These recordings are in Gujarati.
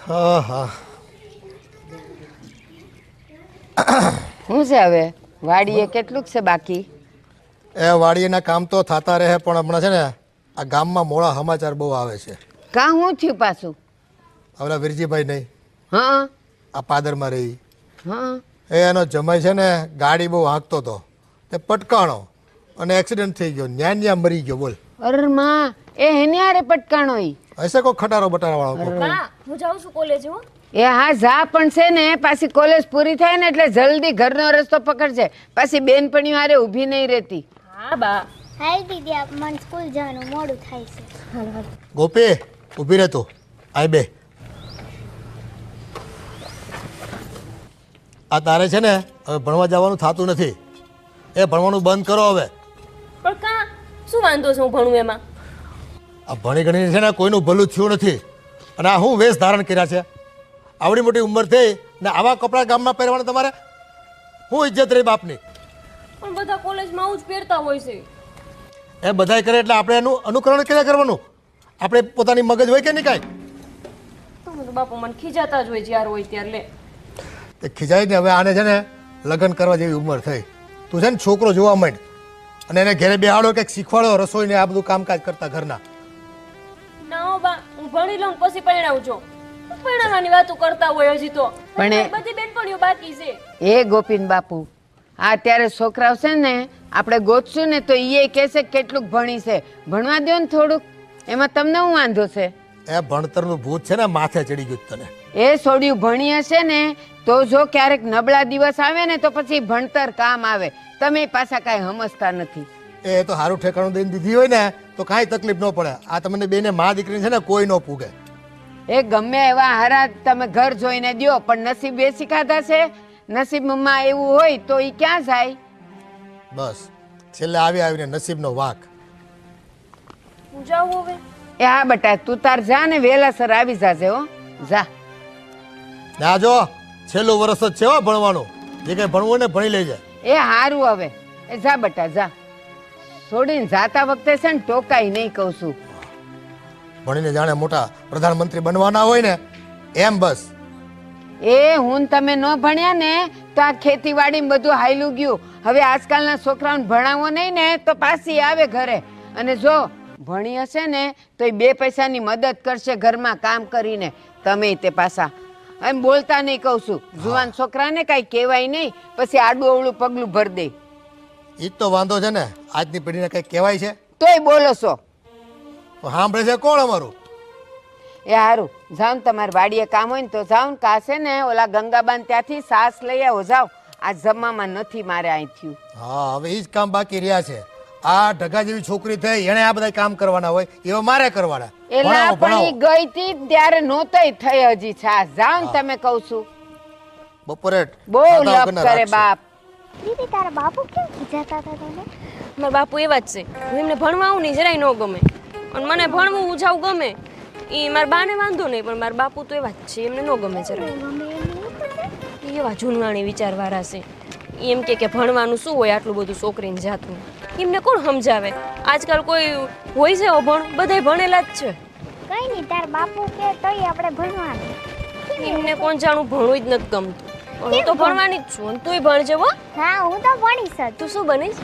હા હા શું છે હવે વાડીએ કેટલુંક છે બાકી? એ વાડીના કામ તો થતા રહે પણ હમણાં છે ને આ ગામમાં મોડા સમાચાર બહુ આવે છે. કાં હું થયું પાછું? ઓલા વીરજીભાઈ નહીં હા આ પાદરમાં રહી હા એનો જમાઈ છે ને ગાડી બહુ હાંકતો હતો તે પટકાણો અને એક્સિડન્ટ થઈ ગયો ન્યા ન્યા મરી ગયો બોલ. અરે માં એ હેને હારે પટકાણો ઈ? હશે કોઈ ખટારો બટારા વાળો કોક. બા હું જાઉં છું કોલેજ હો. એ હા જા પણ છે ને પાછી કોલેજ પૂરી થાય ને એટલે જલ્દી ઘરનો રસ્તો પકડજે. પાછી બેનપણીઓ હારે ઊભી નહીં રહેતી. હા બા. હાલ દીદી આપ મને સ્કૂલ જવાનું મોડું થાય છે. ગોપી ઊભી રહે તું આય બે. આ તારે છે ને હવે ભણવા જવાનું થતું નથી. એ ભણવાનું બંધ કરો હવે. પણ કા શું વાંધો છે હું ભણું એમાં? આ ભણી ગણીને છે ને કોઈનું ભલું થયું નથી અને આ હું વેશ ધારણ કર્યા છે. આવડી મોટી ઉંમર થઈ ને આવા કપડાં ગામમાં પહેરવાના તમારે હું ઇજ્જત રહી બાપની? પણ બધા કોલેજમાં આવું જ પહેરતા હોય છે. એ બધાય કરે એટલે આપણે એનું અનુકરણ ક્યાં કરવાનું? આપણે પોતાની મગજ હોય કે નહીં કાંઈ? તમે તો બાપુ મને ખીજાતા જ હોય જ્યારે હોય ત્યારે લે. તે ખીજાય ને હવે આને છે ને લગ્ન કરવા જેવી ઉંમર થઈ. તું છે ને છોકરો જોવા માંડ અને એને ઘરે બેહાડો કંઈક શીખવાડો રસોઈને આ બધું કામકાજ કરતા ઘરના. ના હો બા હું ભણી લઉં પછી પરણાવું છું. પરણાવવાની વાતો કરતા હોય હજી તો. પણ એ- બધી બેનપણીઓ બાકી છે. એ ગોપીન બાપુ આ અત્યારે છોકરાઓ છે ને આપણે ગોતશું ને તો એ કહેશે કે કેટલુંક ભણી છે. ભણવા દો ને થોડુંક, એમાં તમને શું વાંધો છે? એ ભણતરનું ભૂત છે ને માથે ચડી ગયું તને. એ છોડ્યું ભણી હશે ને તો જો ક્યારેક નબળા દિવસ આવે ને તો પછી ભણતર કામ આવે. તમે પાછા કાંઈ સમજતા નથી. એ તો સારું ઠેકાણું દઈને દીધી હોય ને તો કાંઈ તકલીફ ન પડે. આ તમને બેને મા દીકરી છે ને કોઈ ન પૂગે. એ ગમે એવા હારા તમે ઘર જોઈને દ્યો પણ નસીબ બેસી ખાધા છે. નસીબમાં એવું હોય તો એ ક્યાં જાય? બસ છેલ્લે આવી આવીને નસીબનો વાંક. હું જાઉં હવે. એ હા બટા તું તાર જા ને વહેલાસર આવી જાજે હો. જા. ના જો છેલ્લું વર્ષ જ છે હો ભણવાનું. જે કંઈ ભણવું હોય ને ભણી લેજે. એ હારું હવે એ જા બટા જા. છોડીને જાતા વખતે છે ને ટોકાઈ નહીં કહું છું. ભણીને જાણે મોટા પ્રધાનમંત્રી બનવાના હોય ને એમ બસ. એ હું તમે ન ભણ્યા ને તો આ ખેતીવાડીમાં બધું હાયલું ગયું. હવે આજકાલના છોકરાઓને ભણાવો નહીં ને તો પાછી આવે ઘરે. અને જો ભણી હશે ને તો એ બે પૈસાની મદદ કરશે ઘરમાં કામ કરીને. તમે તે પાછા એમ બોલતા નહીં કહું છું. જુવાન છોકરાને કાંઈ કહેવાય નહીં પછી આડું અવળું પગલું ભર દે. એ જ તો વાંધો છે ને આજની પેઢીને કંઈક કહેવાય છે તોય બોલો છો. તો સાંભળે છે કોણ અમારું? એ હારું જાઓ ને તમારે વાડીએ કામ હોય ને તો જાઓ ને કાશે ને ઓલા ગંગાબાન ત્યાંથી સાસ લઈ આવો જાઓ. આ જમવામાં નથી મારે અહીં થયું. હા હવે એ જ કામ બાકી રહ્યા છે. આ ઢગા જેવી છોકરી થઈ એણે આ બધા કામ કરવાના હોય એવા મારે કરવાના. એલા ભણાવો, પણ ઈ ભણાવો. ગઈ તી ત્યારે નહોતોય થઈ હજી છાસ. જાઓ ને તમે કહું છું. બપોરે બહુ ખાધા લપ વગરના કરે રાખશે. બાપ. દીદી તારા બાપુ કેમ ખીજાતા હતા તને? મારા બાપુ એવા જ છે. હું એમને ભણવા આવું નહીં જરાય ન ગમે. અને મને ભણવું હું જાઉં ગમે. એ મારા બાને વાંધો નહીં પણ મારા બાપુ તો એવા જ છે. એમને ન ગમે જરાય. ગમે એમ નહીં પણ એ એવા જૂનવાણી વિચારવાળા છે. ઈ એમ કે ભણવાનું શું હોય આટલું બધું છોકરીને જાતનું. એમને કોણ સમજાવે? આજકાલ કોઈ હોય છે અભણ? બધાય ભણેલા જ છે. કઈ નહીં તારા બાપુ કે તોય આપણે ભણવાનું. એમને કોણ જાણું ભણવું જ નથી ગમતું. પણ હું તો ભણવાની જ છું અને તુંય ભણજે હો. હા હું તો ભણીશ જ. તું શું બનીશ?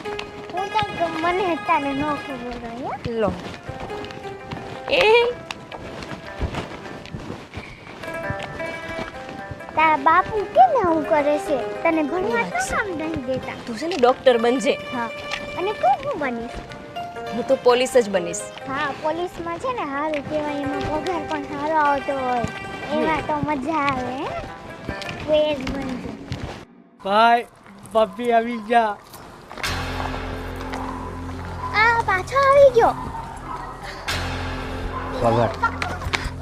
હું તો મને અત્યારે ન ખબર હોય. લો એ તારા બાપુ કેમ આવું કરે છે? તને ભણવા કેમ નહીં દેતા? તું છે ને ડોક્ટર બનજે. હા અને તું શું બનીશ? હું તો પોલીસ જ બનીશ. હા પોલીસમાં છે ને સારું કહેવાય, એમાં પગાર પણ સારો આવતો હોય, એમાં તો મજા આવે. તું એ જ બનજો. ભાઈ પપ્પી આવી જા. આ પાછો આવી ગયો.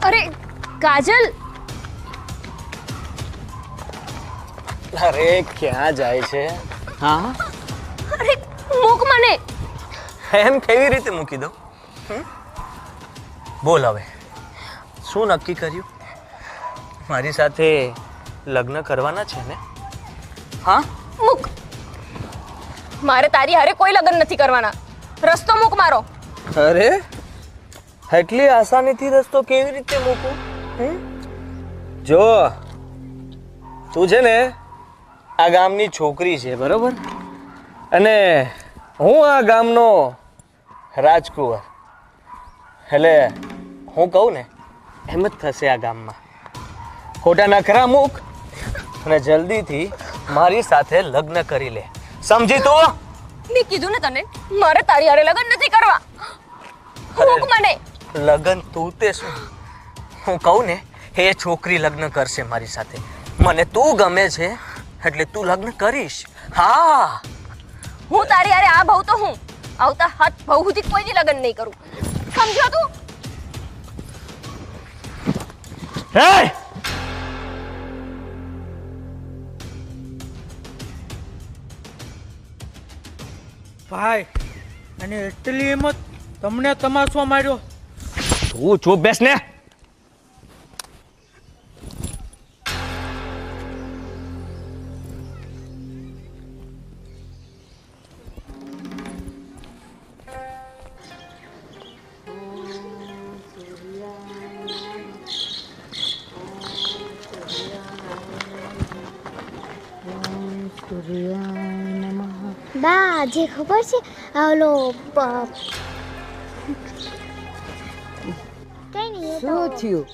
અરે કાજલ, અરે ક્યાં જાય છે? હા અરે મૂક મને. એમ કેવી રીતે મૂકી દઉં? બોલ હવે શું નક્કી કર્યું? મારી સાથે લગ્ન કરવાના છે ને? હા મૂક. મારે તારી હારે કોઈ લગ્ન નથી કરવાના. રસ્તો મૂક મારો. અરે એટલી આસાનીથી રસ્તો કેવી રીતે મૂકું? જો તું છે ને આ ગામની છોકરી છે બરોબર, અને હું આ ગામનો રાજકુંવર, એટલે હું કહું ને એમ જ થશે આ ગામમાં. ખોટા નખરા મૂક અને જલ્દીથી મારી સાથે લગ્ન કરી લે, સમજી તું? મેં કીધું ને તને મારે તારી હારે લગ્ન નથી કરવા. મૂક મને. લગ્ન તું તે શું, હું કહું ને એ છોકરી લગ્ન કરશે મારી સાથે. મને તું ગમે છે એટલે તું લગ્ન કરીશ. હા, હું તારી હારે આ ભાવ તો હું આવતા હાથ ભાવ સુધી કોઈની લગ્ન નહીં કરું, સમજો તું? હે ભાઈ, અને એટલી હિંમત, તમને તમાશો માર્યો. તું ચૂપ બેસ ને. બા જે ખબર છે આ ઓલો કઈ નહીં, એ તો શું થયું?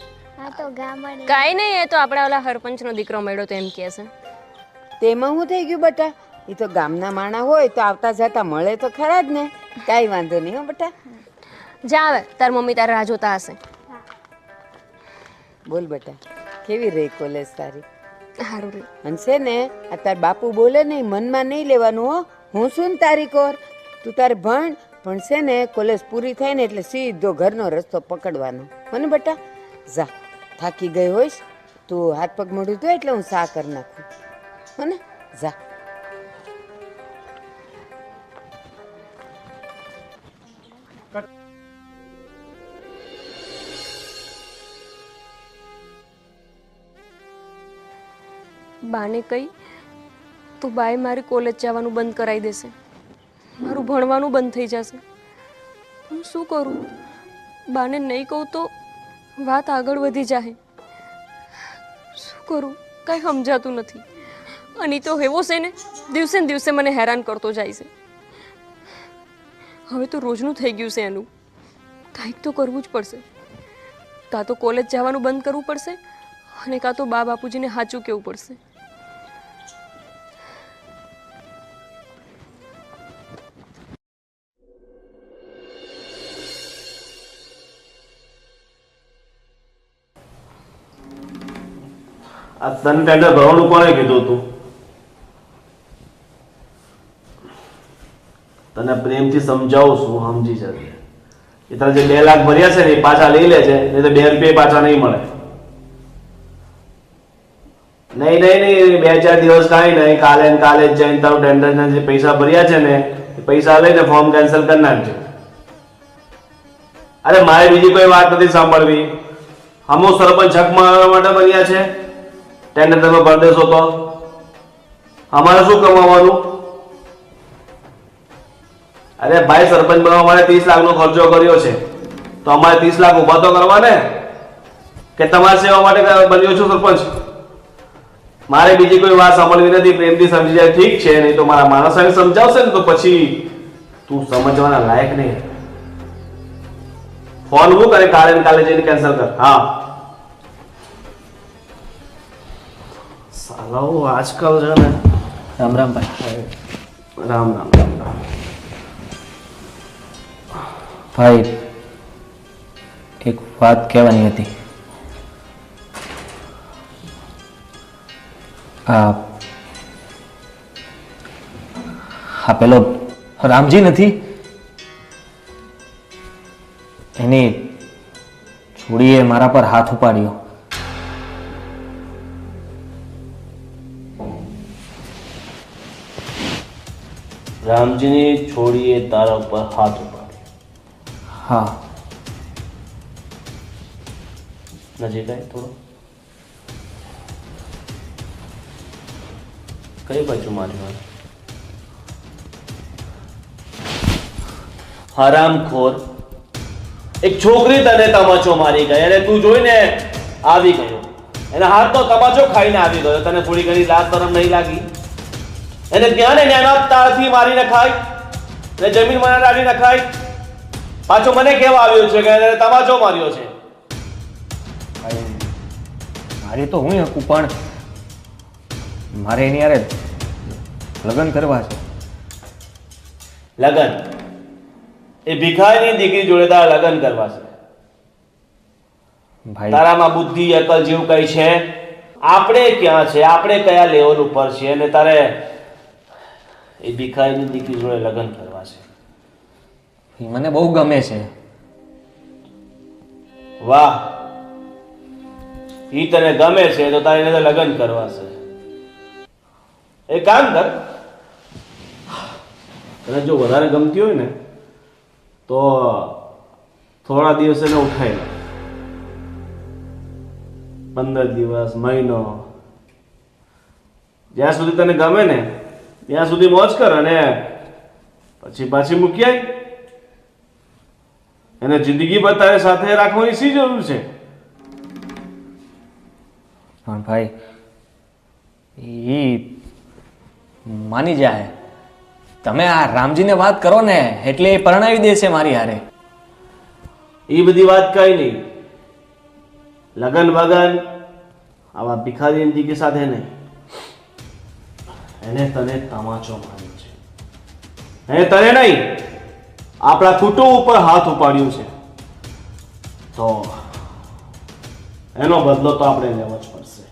આ તો ગામડે કાંઈ નહીં, એ તો આપણા ઓલા સરપંચનો દીકરો મળ્યો તો એમ કહે છે. તેમાં શું થઈ ગયું બેટા? એ તો ગામના માણા હોય તો આવતા જતા મળે તો ખરા જ ને. કાંઈ વાંધો નહીં હો બેટા. જા આવે, તાર મમ્મી તારે રાહ જોતા હશે. બોલ બેટા, કેવી રહી કોલેજ તારી? સારું રે. અને છે ને આ તાર બાપુ બોલે ને મનમાં નહીં લેવાનું હો. હું શું ને તારી કોર, તું તારે ભણ, પણ છે ને કોલેજ પૂરી થાય ને એટલે સીધો ઘરનો રસ્તો પકડવાનો. મને બેટા જા, થાકી ગઈ હોઈશ, તું હાથ પગ મોઢું ધોય એટલે હું સા કરી નાખું. હો ને, જા. બાને કહી તું બાએ મારી કોલેજ જવાનું બંધ કરાવી દેશે, મારું ભણવાનું બંધ થઈ જશે. હું શું કરું? બાને નહીં કહું તો વાત આગળ વધી જાય. શું કરું કાંઈ સમજાતું નથી. અને તો એવો છે ને દિવસે ને દિવસે મને હેરાન કરતો જાય છે. હવે તો રોજનું થઈ ગયું છે એનું. કાંઈક તો કરવું જ પડશે. કાં તો કોલેજ જવાનું બંધ કરવું પડશે અને કાં તો બા બાપુજીને સાચું કહેવું પડશે. આ તને ટેન્ડર ભરવાનું કોણે કીધું તું? તને પ્રેમથી સમજાવું છું, સમજી જજે. એ તારે જે 2 લાખ ભર્યા છે ને એ પાછા લઈ લે છે, નહીં તો 2 રૂપિયા પાછા નહીં મળે. નહીં નહીં નહીં, 2-4 દિવસ કાંઈ નહીં, કાલે ને કાલે જ જઈને તારું ટેન્ડરના જે પૈસા ભર્યા છે ને એ પૈસા લઈને ફોર્મ કેન્સલ કરી નાખજે. અરે મારે બીજી કોઈ વાત નથી સાંભળવી. હમો સરપંચ હક મારવા માટે બન્યા છે. ટેન્ડર તમે ભરી દેશો તો અમારે શું કમાવાનું? અરે ભાઈ, સરપંચ બનવા માટે 30 લાખનો ખર્ચો કર્યો છે, તો અમારે 30 લાખ ઉભા તો કરવા ને, કે તમારી સેવા માટે બન્યો છું સરપંચ. મારે બીજી કોઈ વાત સાંભળવી નથી, પ્રેમથી સમજી જાય ઠીક છે, નહીં તો મારા માણસોને સમજાવશે ને તો પછી તું સમજવાના લાયક નહીં. ફોન મૂક અને કાલે ને કાલે જઈને કેન્સલ કર. હા, સાલાઓ આજકાલ છે ને. રામ રામ ભાઈ. રામ રામ રામ રામ. ભાઈ, એક વાત કહેવાની હતી. હા, પેલો રામજી નથી, એની છોડીએ મારા પર હાથ ઉપાડ્યો. રામજીની છોડીએ તારા ઉપર હાથ ઉપાડ્યો? હા. નજીક આય થોડો. કઈ બાજુ માર્યો? હરામખોર, એક છોકરી તને તમાચો મારી ગઈ અને તું જોઈને આવી ગયો. એના હાથનો તમાચો ખાઈને આવી ગયો. તને થોડી ઘણી લાજ શરમ નહીં લાગી? એને ત્યાં ને ત્યાંના તાળથી મારીને ખાય ને જમીનમાં દાઢી નખાય. પાછો મને કહેવા આવ્યો છે કે એને તમાચો માર્યો છે. મારી તો હું હકું, પણ મારે એની યારે લગ્ન કરવા છે. લગન? એ ભિખારીની દીકરી જોડે તારા લગન કરવા છે? ભાઈ તારામાં બુદ્ધિ અકલ જેવું કઈ છે? આપણે ક્યાં છે? આપણે કયા લેવલ ઉપર છીએ અને તારે એ ભિખારીની દીકરી જોડે લગ્ન કરવા છે? એ મને બહુ ગમે છે. વાહ, ઈ તને ગમે છે તો તારે એને લગ્ન કરવા છે. એક કામ કર, તને જો વધારે ગમતી હોય ને તો થોડા દિવસ એને ઉઠાઈ લે. 15 દિવસ, મહિનો, જ્યાં સુધી તને ગમે ને ત્યાં સુધી મોજ કર અને પછી પાછી મૂકી આવી. એને જિંદગી ભર તારે સાથે રાખવાની શી જરૂર છે? પણ ભાઈ એ માની જાય. તમે આ રામજીને વાત કરો ને એટલે એ પરણાવી દેશે મારી હારે. એ બધી વાત કઈ નહીં. લગન વગન આવા ભિખારીની દીકરી સાથે નહીં. એને તને તમાચો માર્યો છે. એને તને નહીં, આપણા કુટુંબ ઉપર હાથ ઉપાડ્યું છે. તો એનો બદલો તો આપણે લેવો જ પડશે.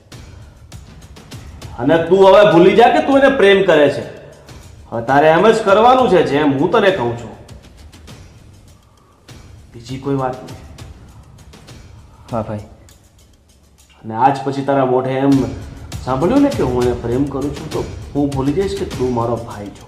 અને તું હવે ભૂલી જા કે તું એને પ્રેમ કરે છે. હવે તારે એમ જ કરવાનું છે જેમ હું તને કહું છું, બીજી કોઈ વાત નહીં. હા ભાઈ. અને આજ પછી તારા મોઢે એમ સાંભળ્યું ને કે હું એને પ્રેમ કરું છું તો હું ભૂલી જઈશ કે તું મારો ભાઈ છો.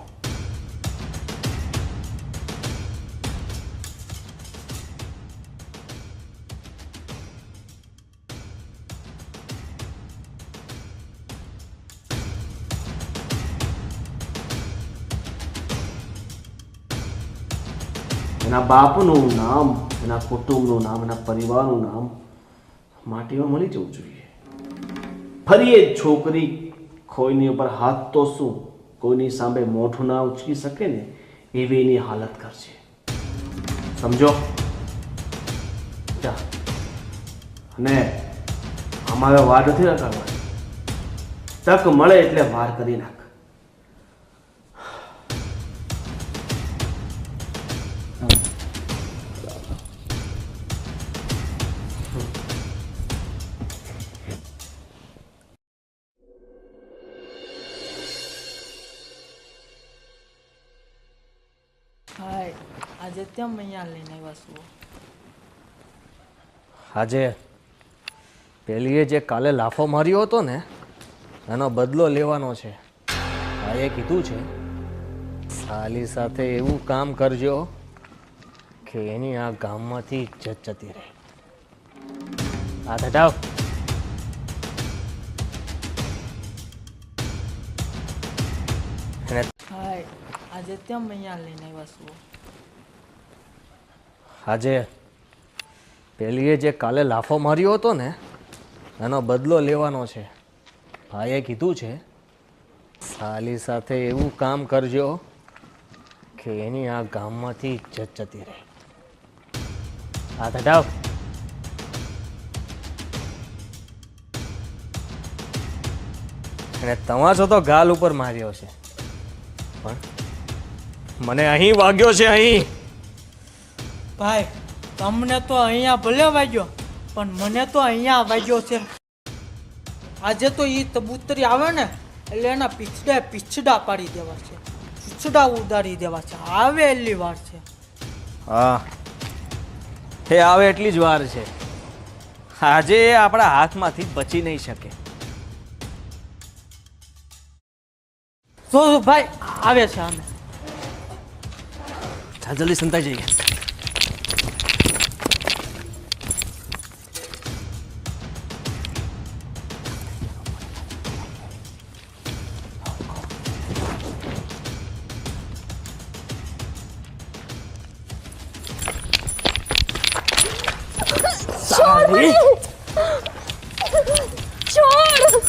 એના બાપનું નામ, એના કુટુંબનું નામ, એના પરિવારનું નામ માટીમાં મળી જવું જોઈએ. ફરી એ છોકરી કોઈની ઉપર હાથ તો શું, કોઈની સામે મોઢું ના ઉચકી શકે ને એવી એની હાલત કરશે. સમજો? જા. અને અમારે વાર નથી રખાડવાની. તક મળે એટલે વાર કરી નાખ. હાય, આજે તેમ અહીંયા લઈને આવ્યા છો? આજે પેલીએ જે કાલે લાફો માર્યો હતો ને એનો બદલો લેવાનો છે. ભાઈએ કીધું છે સાલી સાથે એવું કામ કરજો કે એની આ ગામમાંથી ઇજ્જત જતી રહે. હાથ હટાવ. હાય, આજે તેમ અહીંયા લઈને આવ્યા છો? આજે પેલીએ જે કાલે લાફો માર્યો હતો ને એનો બદલો લેવાનો છે. ભાઈએ કીધું છે સાલી સાથે એવું કામ કરજો કે એની આ ગામમાંથી ઇજ્જત જતી રહે. હાથ હટાવ. અને તમાચો તો ગાલ ઉપર માર્યો છે પણ મને અહીં વાગ્યો છે. અહીં ભાઈ, તમને તો અહીંયા ભલે વાગ્યો પણ મને તો અહીંયા વાગ્યો છે. આજે તો એ કબૂતરી આવે ને એટલે એના પીછડા પાડી દેવા છે, પીછડા ઉડાડી દેવા છે. આવે એટલી વાર છે. હા, એ આવે એટલી જ વાર છે. આજે એ આપણા હાથમાંથી બચી નહીં શકે. જો ભાઈ આવે છે. અમે ચાલ જલ્દી સંતાઈ જઈએ.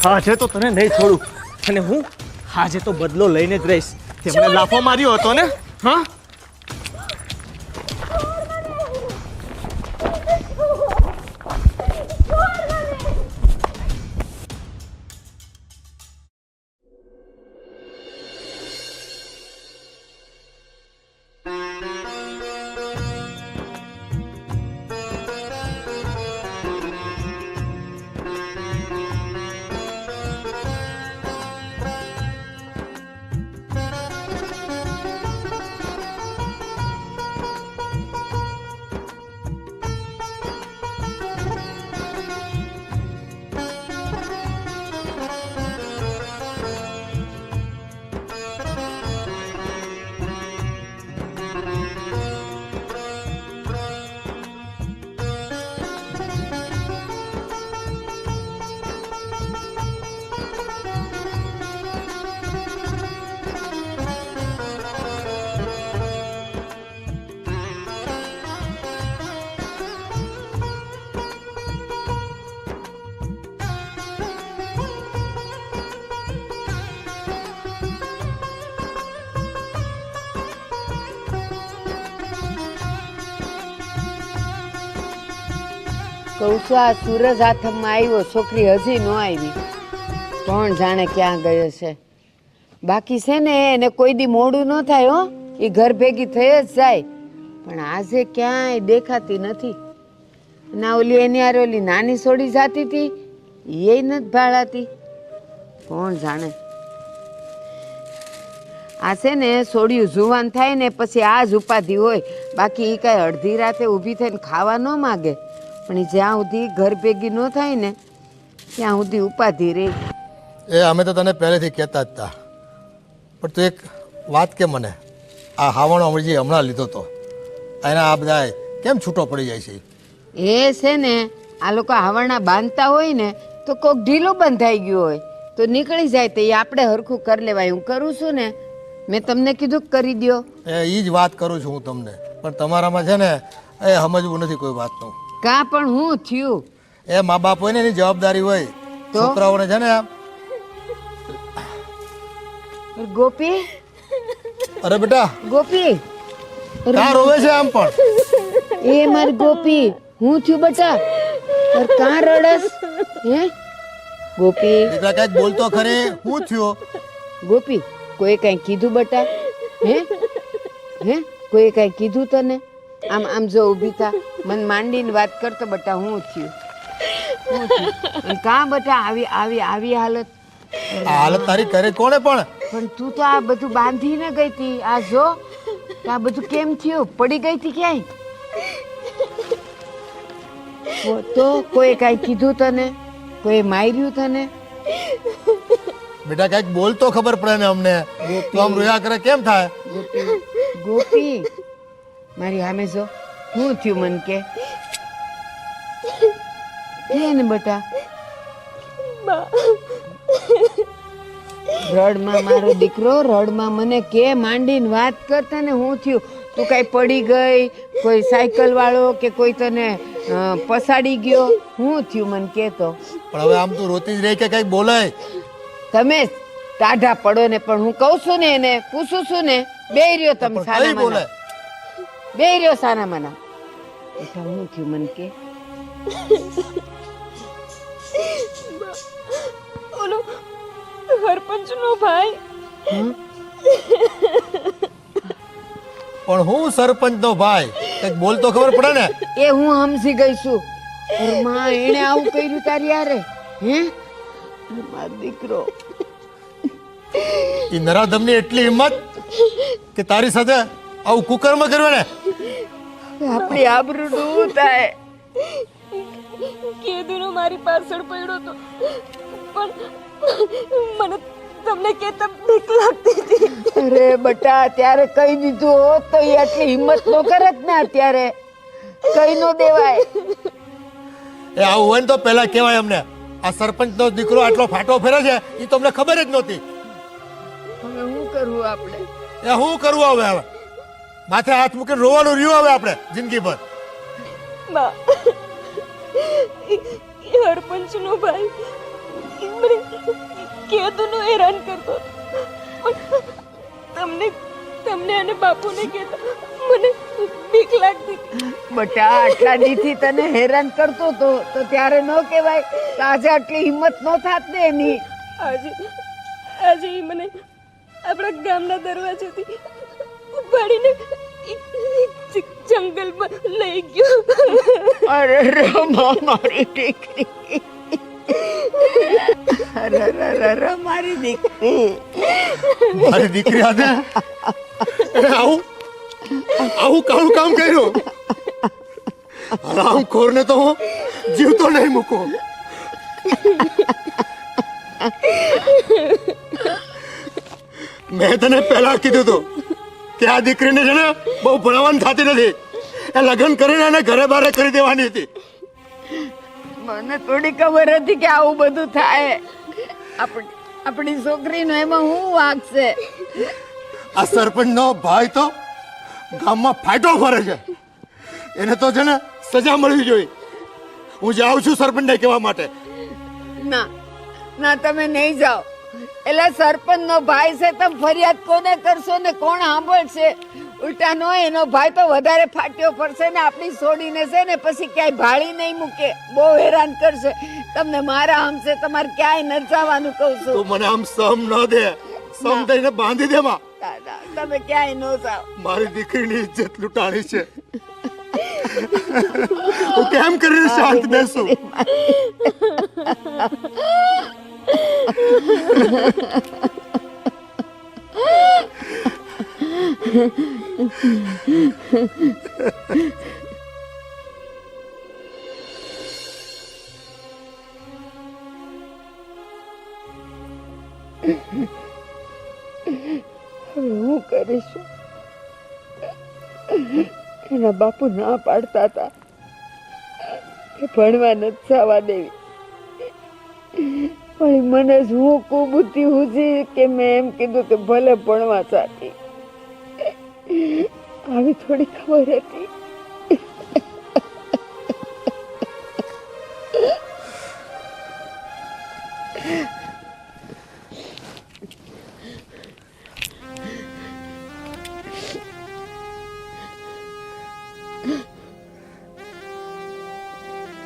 આજે તો તને નહીં છોડું અને હું આજે તો બદલો લઈને જ રહીશ તે મને લાફો માર્યો હતો ને હા કહું છું આ સૂરજ હાથમાં આવ્યો, છોકરી હજી ન આવી, કોણ જાણે ક્યાં ગયો છે. બાકી છે ને એને કોઈ દી મોડું ન થાય હો, એ ઘર ભેગી થઈ જ જાય, પણ આજે ક્યાંય દેખાતી નથી. ના ઓલી એની હારે ઓલી નાની છોડી જાતી હતી એ નથી ભાળાતી, કોણ જાણે. આ છે ને સોડિયું જુવાન થાય ને પછી આ જ ઉપાધિ હોય, બાકી એ કાંઈ અડધી રાતે ઊભી થઈને ખાવા ન માગે, પણ જ્યાં સુધી ઘર ભેગી ન થાય ને ત્યાં સુધી ઉપાધિ રહે. એ અમે તો તને પહેલેથી કહેતા જ હતા, પણ તું એક વાત કે મને, આ હાવણો અમરજી હમણાં લીધો તો એના આ બધા કેમ છૂટો પડી જાય છે? એ છે ને આ લોકો હાવરણા બાંધતા હોય ને તો કોક ઢીલું બંધાઈ ગયું હોય તો નીકળી જાય, તો એ આપણે હરખું કરી લેવાય. હું કરું છું ને, મેં તમને કીધું કરી દો. એ જ વાત કરું છું હું તમને, પણ તમારામાં છે ને એ સમજવું નથી કોઈ વાતનું. કાં પણ હું થયું? એ મા બાપ હોય ને એની જવાબદારી હોય, છોકરાઓને છે ને. ગોપી, અરે બેટા ગોપી, કાં રોવે છે આમ? પણ એ મારી ગોપી, હું થયું બેટા? કાં રડસ? હે ગોપી, દીકરા કઈક બોલતો ખરી, હું થયો? ગોપી, કોઈ કઈ કીધું બેટા? હે હે કોઈ કઈ કીધું તને? આમ આમ જો ઊભી થા, મને માંડીને વાત કરતો બેટા, હું થયું? હું થયું? કાં બેટા આવી આવી આવી હાલત? આ હાલત તારી કરે કોણે? પણ તું તો આ બધું બાંધીને ગઈ હતી, આ જો આ બધું કેમ થયું? પડી ગઈ હતી ક્યાંય? તો કોઈ કઈ કીધું તને? કોઈ માર્યું તને? બેટા કઈક બોલ તો ખબર પડે ને અમને. તું આમ રોયા કરે કેમ થાય? ગોપી, ગોપી મારી સામે જો, શું થયું મન કે ને બેટા? રડમાં મારો દીકરો, રડમાં મને કે માંડીને વાત કરતા ને હું થયું? તું કઈ પડી ગઈ? કોઈ સાયકલ વાળો કે કોઈ તને પસાડી ગયો? હું થયું મન કે તો? પણ હવે આમ તું રોતી જ રહી કે કઈક બોલાય? તમે ટાઢા પડો ને, પણ હું કહું છું ને એને પૂછું છું ને, બે રહ્યો તમે સાના બોલે માના, બે રહ્યો સાના માના. બેટા હું થયું મન કે? ઓલો સરપંચનો ભાઈ. પણ હું સરપંચ નો ભાઈ, કઈક બોલ તો ખબર પડે ને. એ હું સમજી ગઈ છું. માં એને આવું કર્યું તારી યારે? હે મારો દીકરો, એ નરાધમની એટલી હિંમત કે તારી સાથે આવું કુકર્મ કર્યું ને? આપણી આબરૂ નું થાય. કેદુનો મારી પાછળ પડ્યો તો, પણ મને તમને કેતા બીક લાગતી હતી. અરે બટા, ત્યારે કહી દીધું હોત તો એ આટલી હિંમત નો કરત ને. અત્યારે કઈ નો દેવાય. એ આવું હોય ને તો પહેલા કહેવાય અમને. આ સરપંચ નો દીકરો આટલો ફાટો ફેરે છે એ તો અમને ખબર જ નહોતી. હવે શું કરવું આપણે? એ શું કરવું હવે? હવે માથે હાથ મૂકીને રોવાનું રહ્યું હવે આપણે જિંદગી ભર. બા, સરપંચનો ભાઈ મને કહેતું નો હેરાન કરતો પણ તમને તમને અને બાપુને કહેતા મને બીક લાગતી. બટા આટલા દીથી તને હેરાન કરતો તો ત્યારે ન કહેવાય તો આજે આટલી હિંમત ન થાત ને એની. આજે આજે ઈ મને આપણા ગામના દરવાજેથી ઉપાડીને જંગલમાં લઈ ગયો. અરે રમા મારી દીકરી, અરે અરે મારી દીકરી, મારી દીકરી આને એને આવું આવું કાળું કામ કર્યું. હરામ ખોરને તો હું જીવતો નહીં મૂકું. મેં તને પહેલા કીધું હતું કે આ દીકરીને છે ને બહુ ભણાવવાની થતી નથી, એ લગ્ન કરીને એને ઘરે બહાર કરી દેવાની હતી. મને થોડી ખબર હતી કે આવું બધું થાય. આપણી છોકરીનો એમાં હું વાંક છે? આ સરપંચનો ભાઈ તો ગામમાં ફાટો ફરે છે, એને તો છે ને સજા મળવી જોઈએ. હું જાઉં છું સરપંચને કહેવા માટે. ના ના, તમે નહીં જાઓ. એટલે સરપંચ નો ભાઈ છે, તમે ફરિયાદ કોને કરશો ને કોણ સાંભળશે? ઉલટા નો એનો ભાઈ તો વધારે ફાટ્યો પડશે ને આપણી છોડીને છે ને પછી ક્યાંય ભાળી નહીં મૂકે, બહુ હેરાન કરશે તમને. મારા હમશે તમારે ક્યાંય ન જવાનું કહું છું. તું મને આમ સમ ન દે, સમ દઈને બાંધી દે માં. દાદા તમે ક્યાંય ન જાઓ. મારી દીકરીની ઇજ્જત લૂંટાણી છે, હું કેમ કરીને શાંત બેસું? હું કરીશું? એના બાપુ ના પાડતા હતા કે ભણવા નથી જવા દેવી, પણ મને શું કુબુદ્ધિ હુજી કે મેં એમ કીધું કે ભલે ભણવા જાતી. આવી થોડી ખબર હતી.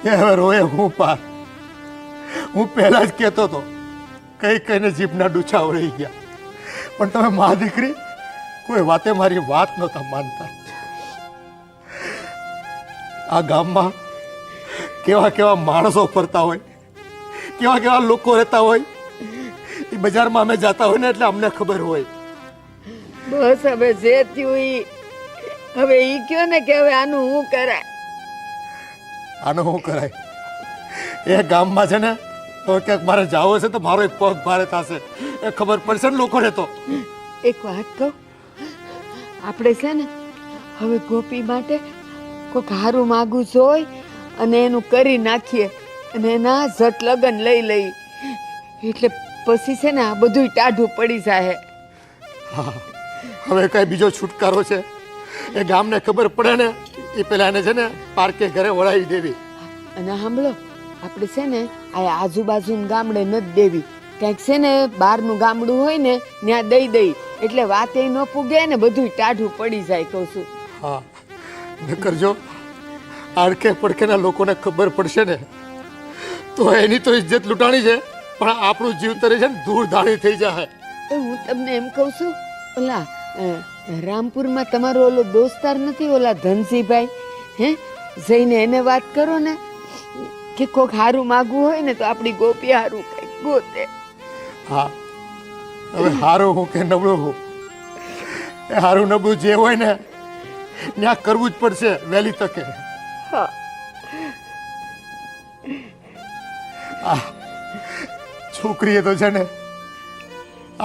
હવે રોએ હું પાર. હું પહેલા જ કહેતો હતો, કઈ કઈને જીભના ડૂચા રહી ગયા, પણ તમે મા દીકરી કોઈ વાતે મારી વાત નહોતા માનતા. આ ગામમાં કેવા કેવા માણસો ફરતા હોય, કેવા કેવા લોકો રહેતા હોય, એ બજારમાં અમે જતા હોય ને એટલે અમને ખબર હોય. બસ હવે જે થયું ઈ, હવે ઈ કયો ને કે હવે આનું હું કરાય. આનું શું કરાય? એ ગામમાં છે ને તો ક્યાંક મારે જાવું હશે તો મારો એક પગ ભારે થશે, એ ખબર પડશે ને લોકોને. તો એક વાત કહું, આપણે છે ને હવે ગોપી માટે કોઈક હારું માગું જોઈ અને એનું કરી નાખીએ અને એના ઝટ લગન લઈ લઈ, એટલે પછી છે ને આ બધું ટાઢું પડી જાય. હા, હવે કઈ બીજો છુટકારો છે? એ ગામને ખબર પડે ને એ પેલા એને છે ને પાર્કે ઘરે વળાવી દેવી. અને સાંભળો, આપણે છે ને આ આજુબાજુના ગામડે નથી દેવી, ક્યાંક છે ને બહારનું ગામડું હોય ને ત્યાં દઈ દઈ, એટલે વાત એ ન પૂગે ને બધું ટાઢું પડી જાય કહું છું. હા, નકર જો આડકે પડકેના લોકોને ખબર પડશે ને તો એની તો ઇજ્જત લૂંટાણી છે, પણ આપણું જીવતર છે ને ધૂળ ધાણી થઈ જાય. તો હું તમને એમ કહું છું, ઓલા રામપુરમાં તમારો ઓલો દોસ્તાર નથી, ઓલા ધનસીભાઈ, હે જઈને એને વાત કરો ને કે કોક હારું માગવું હોય ને તો આપણી ગોપી હારું કઈક ગોતે. હા, હવે હારું હું કે નબળું હું, એ હારું નબળું જે હોય ને ત્યાં કરવું જ પડશે વહેલી તકે. હા, છોકરીએ તો છે ને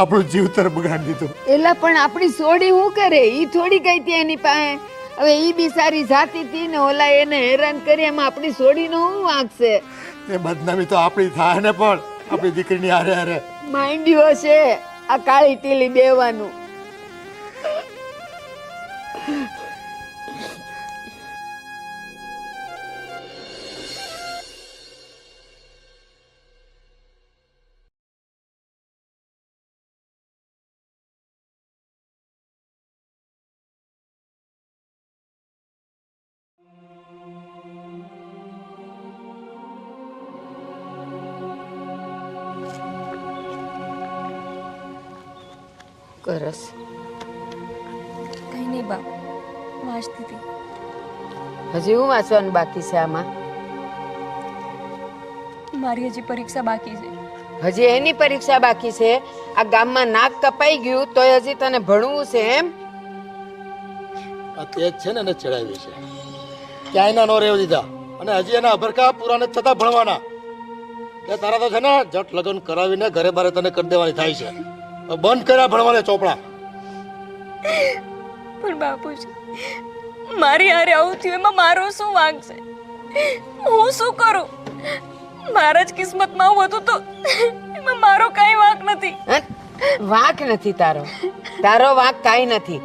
આપણું જીવતર બગાડી દીધું. એલા પણ આપણી સોડી શું કરે? ઈ થોડી ગઈ હતી એની પાસે. હવે ઈ બી સારી જાતી હતી ને ઓલા એને હેરાન કરી, એમાં આપણી સોડીનો શું વાંક છે? એ બદનામી તો આપણી થાય ને, પણ આપણી દીકરીની હારે હારે માંડ્યો છે આ કાળી ટીલી બેવાનું. કરસ? કંઈ નહીં બા, વાંચતી હતી. હજી હું વાંચવાનું બાકી છે આમાં? મારી હજી પરીક્ષા બાકી છે. હજી એની પરીક્ષા બાકી છે? આ ગામમાં નાક કપાઈ ગયું તોય હજી તને ભણવું છે એમ? આ તેજ છે ને એને ચડાવી છે, ક્યાંય ના નો રહેવા દીધા, અને હજી એના અભરકા પૂરા નથી થતા ભણવાના. એ તારા તો છે ને જટ લગ્ન કરાવીને ઘરે બારે તને કરી દેવાની થાય છે. હવે બંધ કર્યા ભણવાને ચોપડા. પણ બાપુજી, મારી હારે આવું થયું એમાં મારો શું વાંક છે? હું શું કરું? મારા જ કિસ્મતમાં આવું હતું તો એમાં મારો કાંઈ વાંક નથી. હં? વાંક નથી તારો? તારો વાંક કાંઈ નથી.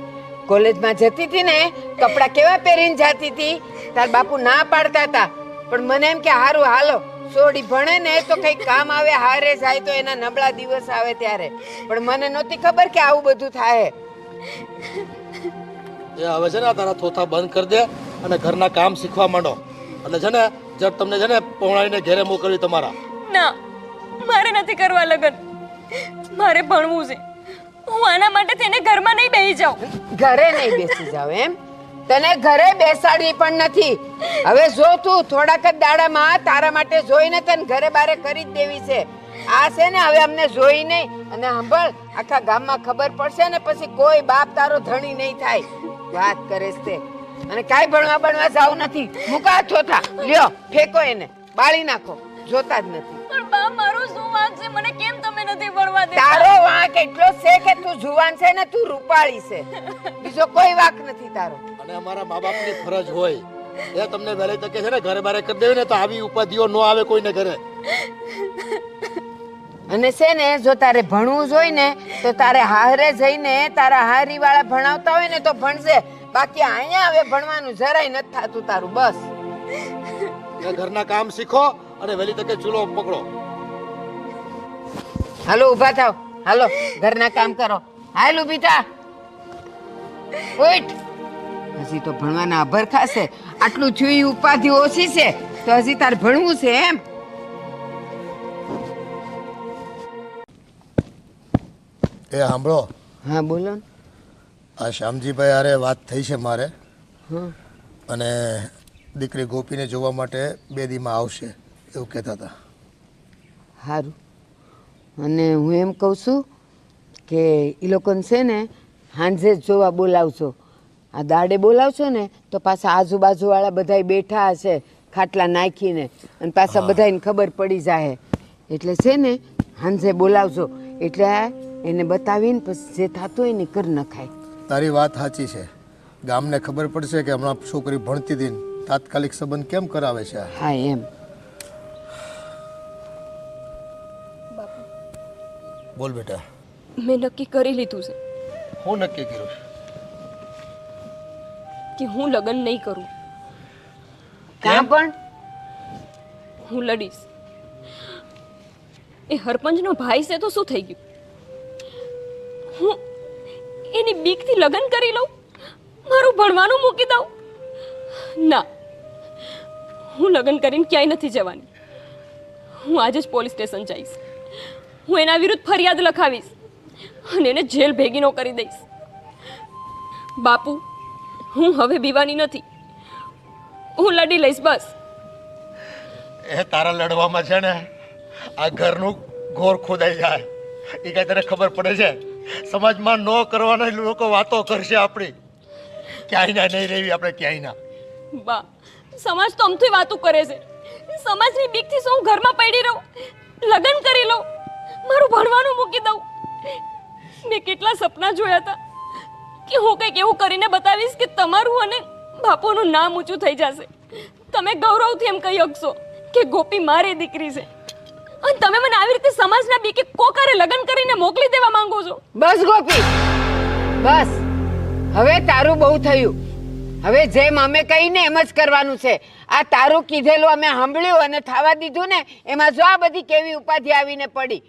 કોલેજમાં જતી હતી ને, કપડાં કેવા પહેરીને જતી હતી? તાર બાપુ ના પાડતા હતા, પણ મને એમ કે હારું હાલો સોડી ભણે ને તો કઈ કામ આવે, હારે જાય તો એના નબળા દિવસ આવે ત્યારે. પણ મને નહોતી ખબર કે આવું બધું થાય. એ હવે છે ને તારા થોથા બંધ કરી દે અને ઘરના કામ શીખવા માંડો. એટલે છે ને જટ તમને છે ને પહોંચાડીને ઘેરે મોકલવી તમારા. ના, મારે નથી કરવા લગન. મારે ભણવું છે. હું આના માટે તેને ઘરમાં નહીં બેસી જાઉં. ઘરે નહીં બેસી જાવ એમ? તને ઘરે બેસાડી પણ નથી. હવે જો તું થોડાક જ દાડામાં તારા માટે જોઈને તને ઘરે બારે કરી જ દેવી છે. આ છે ને હવે અમને જોઈ નહીં, અને સાંભળ, આખા ગામમાં ખબર પડશે ને પછી કોઈ બાપ તારો ધણી નહીં થાય. વાત કરે છે અને કાંઈ ભણવા જાવ નથી. મૂકા થોથા, લ્યો ફેંકો એને, બાળી નાખો, જોતા જ નથી. પણ બા, મારો શું વાંક છે? મને કેમ તમે નથી ભણવા દેતા? તારો વાંક એટલો છે કે તું જુવાન છે ને તું રૂપાળી છે, બીજો કોઈ વાંક નથી તારો. અને અમારા મા બાપની ફરજ હોય એ તમને વહેલી તકે છે ને ઘરે બારે કરી દેવી ને તો આવી ઉપાધિઓ ન આવે કોઈને ઘરે. અને છે ને જો તારે ભણવું જોઈએ ને તો તારે હારે જઈને તારા હારી વાળા ભણાવતા હોય ને તો ભણશે. બાકી અહીંયા હવે ભણવાનું જરાય નથી થતું તારું. બસ એ ઘરના કામ શીખો અને વહેલી તકે ચૂલો પકડો. હાલો ઊભા થાવ, હાલો ઘરના કામ કરો. હાલ ઊભી થા, ઉઠ. હજી તો ભણવાના આભર ખાશે. આટલું થયું ઈ ઉપાધિ ઓછી છે તો હજી તારે ભણવું છે એમ? એ સાંભળો, હા બોલો ને. આ શ્યામજીભાઈ હારે વાત થઈ છે મારે, હા, અને દીકરી ગોપીને જોવા માટે 2 દીમાં આવશે એવું કહેતા હતા. સારું. અને હું એમ કહું છું કે એ લોકોને છે ને સાંજે જ જોવા બોલાવજો. આ દાડે બોલાવશો ને તો પાછા આજુબાજુવાળા બધાય બેઠા હશે ખાટલા નાખીને, અને પાછા બધાને ખબર પડી જાય. એટલે છે ને સાંજે બોલાવજો, એટલે એને બતાવીને પછી જે થતું હોય ને કર નખાય. તારી વાત સાચી છે. ગામને ખબર પડશે કે હમણાં છોકરી ભણતી હતી ને તાત્કાલિક સંબંધ કેમ કરાવે છે. હા એમ. બોલ બેટા. મેં નક્કી કરી લીધું છે હું નક્કી કર્યું છે કે હું લગ્ન નહીં કરું. કાં પણ હું લડીશ. એ હરપંચનો ભાઈ છે તો શું થઈ ગયું? હું એની બીકથી લગ્ન કરી લઉં? મારું ભણવાનું મૂકી દઉં? ના, હું લગ્ન કરીને ક્યાંય નથી જવાની. હું આજે જ પોલીસ સ્ટેશન જઈશ. હું એના વિરુદ્ધ ફરિયાદ લખાવીશ અને એને જેલ ભેગી નો કરી દઈશ. બાપુ, હું હવે બીવાની નથી. હું લડી લઈશ બસ. એ તારા લડવામાં છે ને આ ઘરનું ઘોર ખોદાઈ જાય એ કઈ તને ખબર પડે છે? સમાજમાં ન કરવાના લોકો વાતો કરશે આપણી. ક્યાંય નહીં રહેવી આપણે, ક્યાંય ના. બા, સમાજ તો અમથી વાતો કરે છે. સમાજની બીકથી શું હું ઘરમાં પડી રહું? લગ્ન કરી લઉં, મારું ભણવાનું મૂકી દઉં. મેં કેટલા સપના જોયા હતા કે હું કંઈક એવું કરીને બતાવીશ કે તમારું અને બાપુનું નામ ઊંચું થઈ જશે. તમે ગૌરવથી એમ કહી શકશો કે ગોપી મારી દીકરી છે, અને તમે મને આવી રીતે સમાજના બીકે કોકારે લગ્ન કરીને મોકલી દેવા માંગો છો. બસ ગોપી, બસ. હવે તારું બહુ થયું. હવે જેમ અમે કહીને એમ જ કરવાનું છે. આ તારું કીધેલું અમે સાંભળ્યું અને થવા દીધું ને, એમાં જો આ બધી કેવી ઉપાધિ આવીને પડી.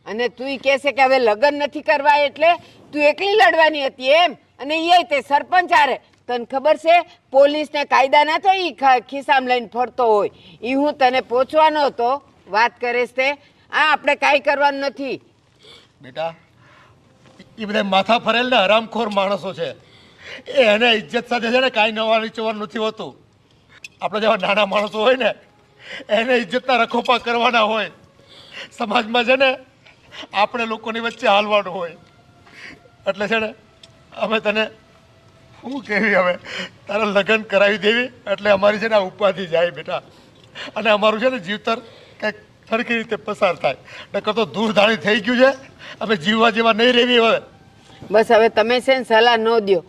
અને તું કહે છે કે હવે લગ્ન નથી કરવા એટલે તું એકલી લડવાની હતી એમ? અને એ તે સરપંચ હારે તને ખબર છે પોલીસ ને કાયદા ના તો ઈ ખિસ્સામાં લઈને ફરતો હોય. ઈ હું તને પહોંચવાનો હતો. વાત કરે છે તે આ આપણે કાંઈ કરવાનું નથી. બેટા એ બધા માથા ફરેલ ને હરામખોર માણસો છે. એને ઇજ્જત સાથે છે ને કાંઈ નવા નીચવાનું નથી હોતું. આપણે જેવા નાના માણસો હોય ને એને ઇજ્જતના રખોપા કરવાના હોય. સમાજમાં છે ને આપણે લોકોની વચ્ચે હાલવાનું હોય. એટલે છે ને અમે તને શું કહેવી, હવે તારા લગ્ન કરાવી દેવી એટલે અમારી છે ને આ ઉપાધિ જાય બેટા, અને અમારું છે ને જીવતર કંઈક સરખી રીતે પસાર થાય. નકર તો દૂરધાણી થઈ ગયું છે, અમે જીવવા જેવા નહીં રહેવી હવે. બસ હવે તમે છે ને સલાહ ન દો.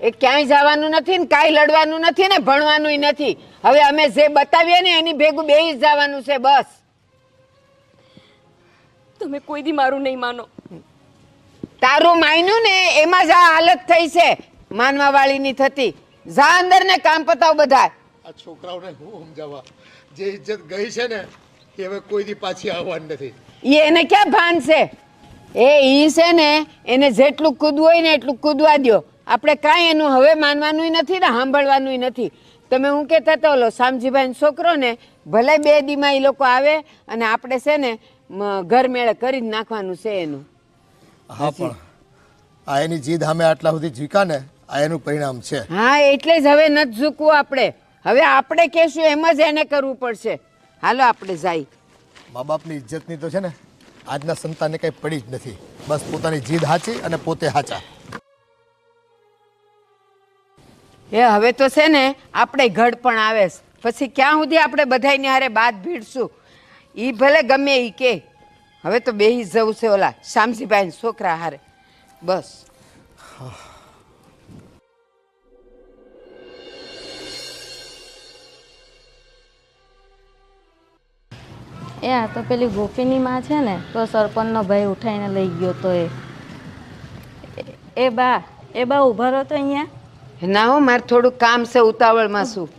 એ ક્યાંય જવાનું નથી ને કાંઈ લડવાનું નથી ને ભણવાનું નથી. હવે અમે જે બતાવીએ ને એની ભેગું બેસી જ જવાનું છે બસ. તમે કોઈ દી મારું નહીં માનો. તારું માન્યું ને એમાં જ આ હાલત થઈ છે માનવા વાળીની થતી. જા અંદર ને કામ પતાવ બધા. આ છોકરાઓને હું સમજાવવા, જે ઇજ્જત ગઈ છે ને એ હવે કોઈ દી પાછી આવવાની નથી. એને ક્યાં ભાન છે? ઈ છે ને એને જેટલું કૂદવું હોય ને એટલું કૂદવા દ્યો. આપણે કાંઈ એનું હવે માનવાનું નથી ને સાંભળવાનું નથી. તમે હું કહેતા તો ઓલો શામજીભાઈનો છોકરો ને ભલે 2 દીમાં એ લોકો આવે અને આપણે છે ને ઘર મેળે કરી જ નાખવાનું છે એનું. હા પણ આ એની જીદ સામે આટલા સુધી ઝીકા ને આ એનું પરિણામ છે. હા એટલે જ હવે નથી ઝૂકવું આપણે. હવે આપણે કહેશું એમ જ એને કરવું પડશે. હાલો આપણે જાય. મા બાપની ઇજ્જતની તો છે ને આજના સંતાનને કંઈ પડી જ નથી. બસ પોતાની જીદ સાચી અને પોતે સાચા. હવે તો છે ને આપણે ઘડ પણ આવે છે. પછી ક્યાં સુધી આપણે બધાયને હારે બાદ ભીડશું? ઈ ભલે ગમે ઈ કે. હવે તો બેહી જવું છે ઓલા શામજીભાઈ છોકરા હારે બસ. એ આ તો પેલી ગોપીની માં છે ને તો સરપંચનો ભાઈ ઉઠાઈને લઈ ગયો તો એ બા ઊભા રહો તો અહીંયા. ના હો, મારે થોડું કામ છે, ઉતાવળમાં છું.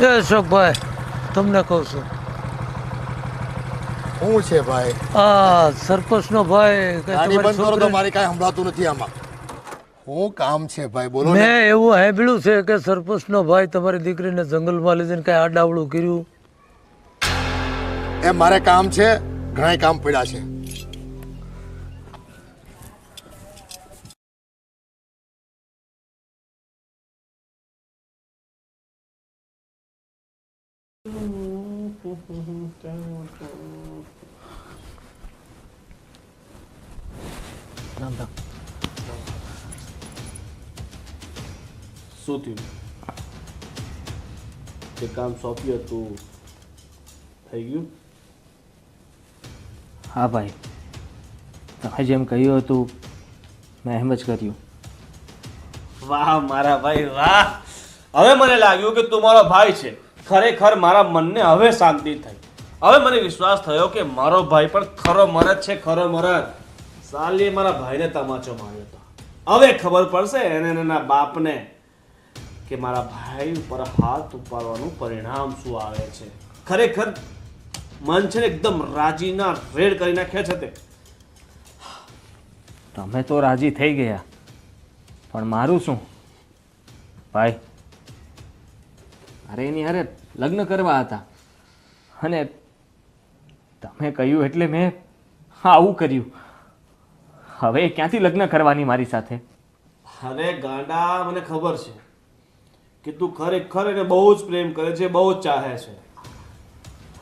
અશોકભાઈ, તમને કહું છું, શું છે ભાઈ? આ સરપંચનો ભાઈ ગાડી બંધ કરો તો મારી કાંઈ સંભળાતું નથી આમાં. શું કામ છે ભાઈ, બોલો ને. મેં એવું સાંભળ્યું છે કે સરપંચનો ભાઈ તમારી દીકરીને જંગલમાં લઈ જઈને કઈ આડાવડું કર્યું. એ મારે કામ છે, ઘણા કામ પડ્યા છે. શું થયું? જે કામ સોંપ્યું હતું થઈ ગયું? હા ભાઈ, તમે જેમ કહ્યું હતું મેં એમ જ કર્યું. વાહ મારા ભાઈ વાહ! હવે મને લાગ્યું કે તું મારો ભાઈ છે. ખરેખર મારા મનને હવે શાંતિ થઈ. હવે મને વિશ્વાસ થયો કે મારો ભાઈ પણ ખરો મરદ છે, ખરો મરદ. સાલી મારા ભાઈને તમાચો માર્યો હતો. હવે ખબર પડશે એને એના બાપને કે મારા ભાઈ ઉપર હાથ ઉપાડવાનું પરિણામ શું આવે છે. ખરેખર મન છે ને એકદમ રાજીના રેડ કરી નાખ્યા છે તે. તમે તો રાજી થઈ ગયા, પણ મારું શું ભાઈ? અરે એની હારે લગ્ન કરવા હતા અને તમે કહ્યું એટલે મેં આવું કર્યું. હવે ક્યાંથી લગ્ન કરવાની મારી સાથે? અરે ગાંડા, મને ખબર છે કે તું ખરેખર એને બહુ જ પ્રેમ કરે છે, બહુ જ ચાહે છે.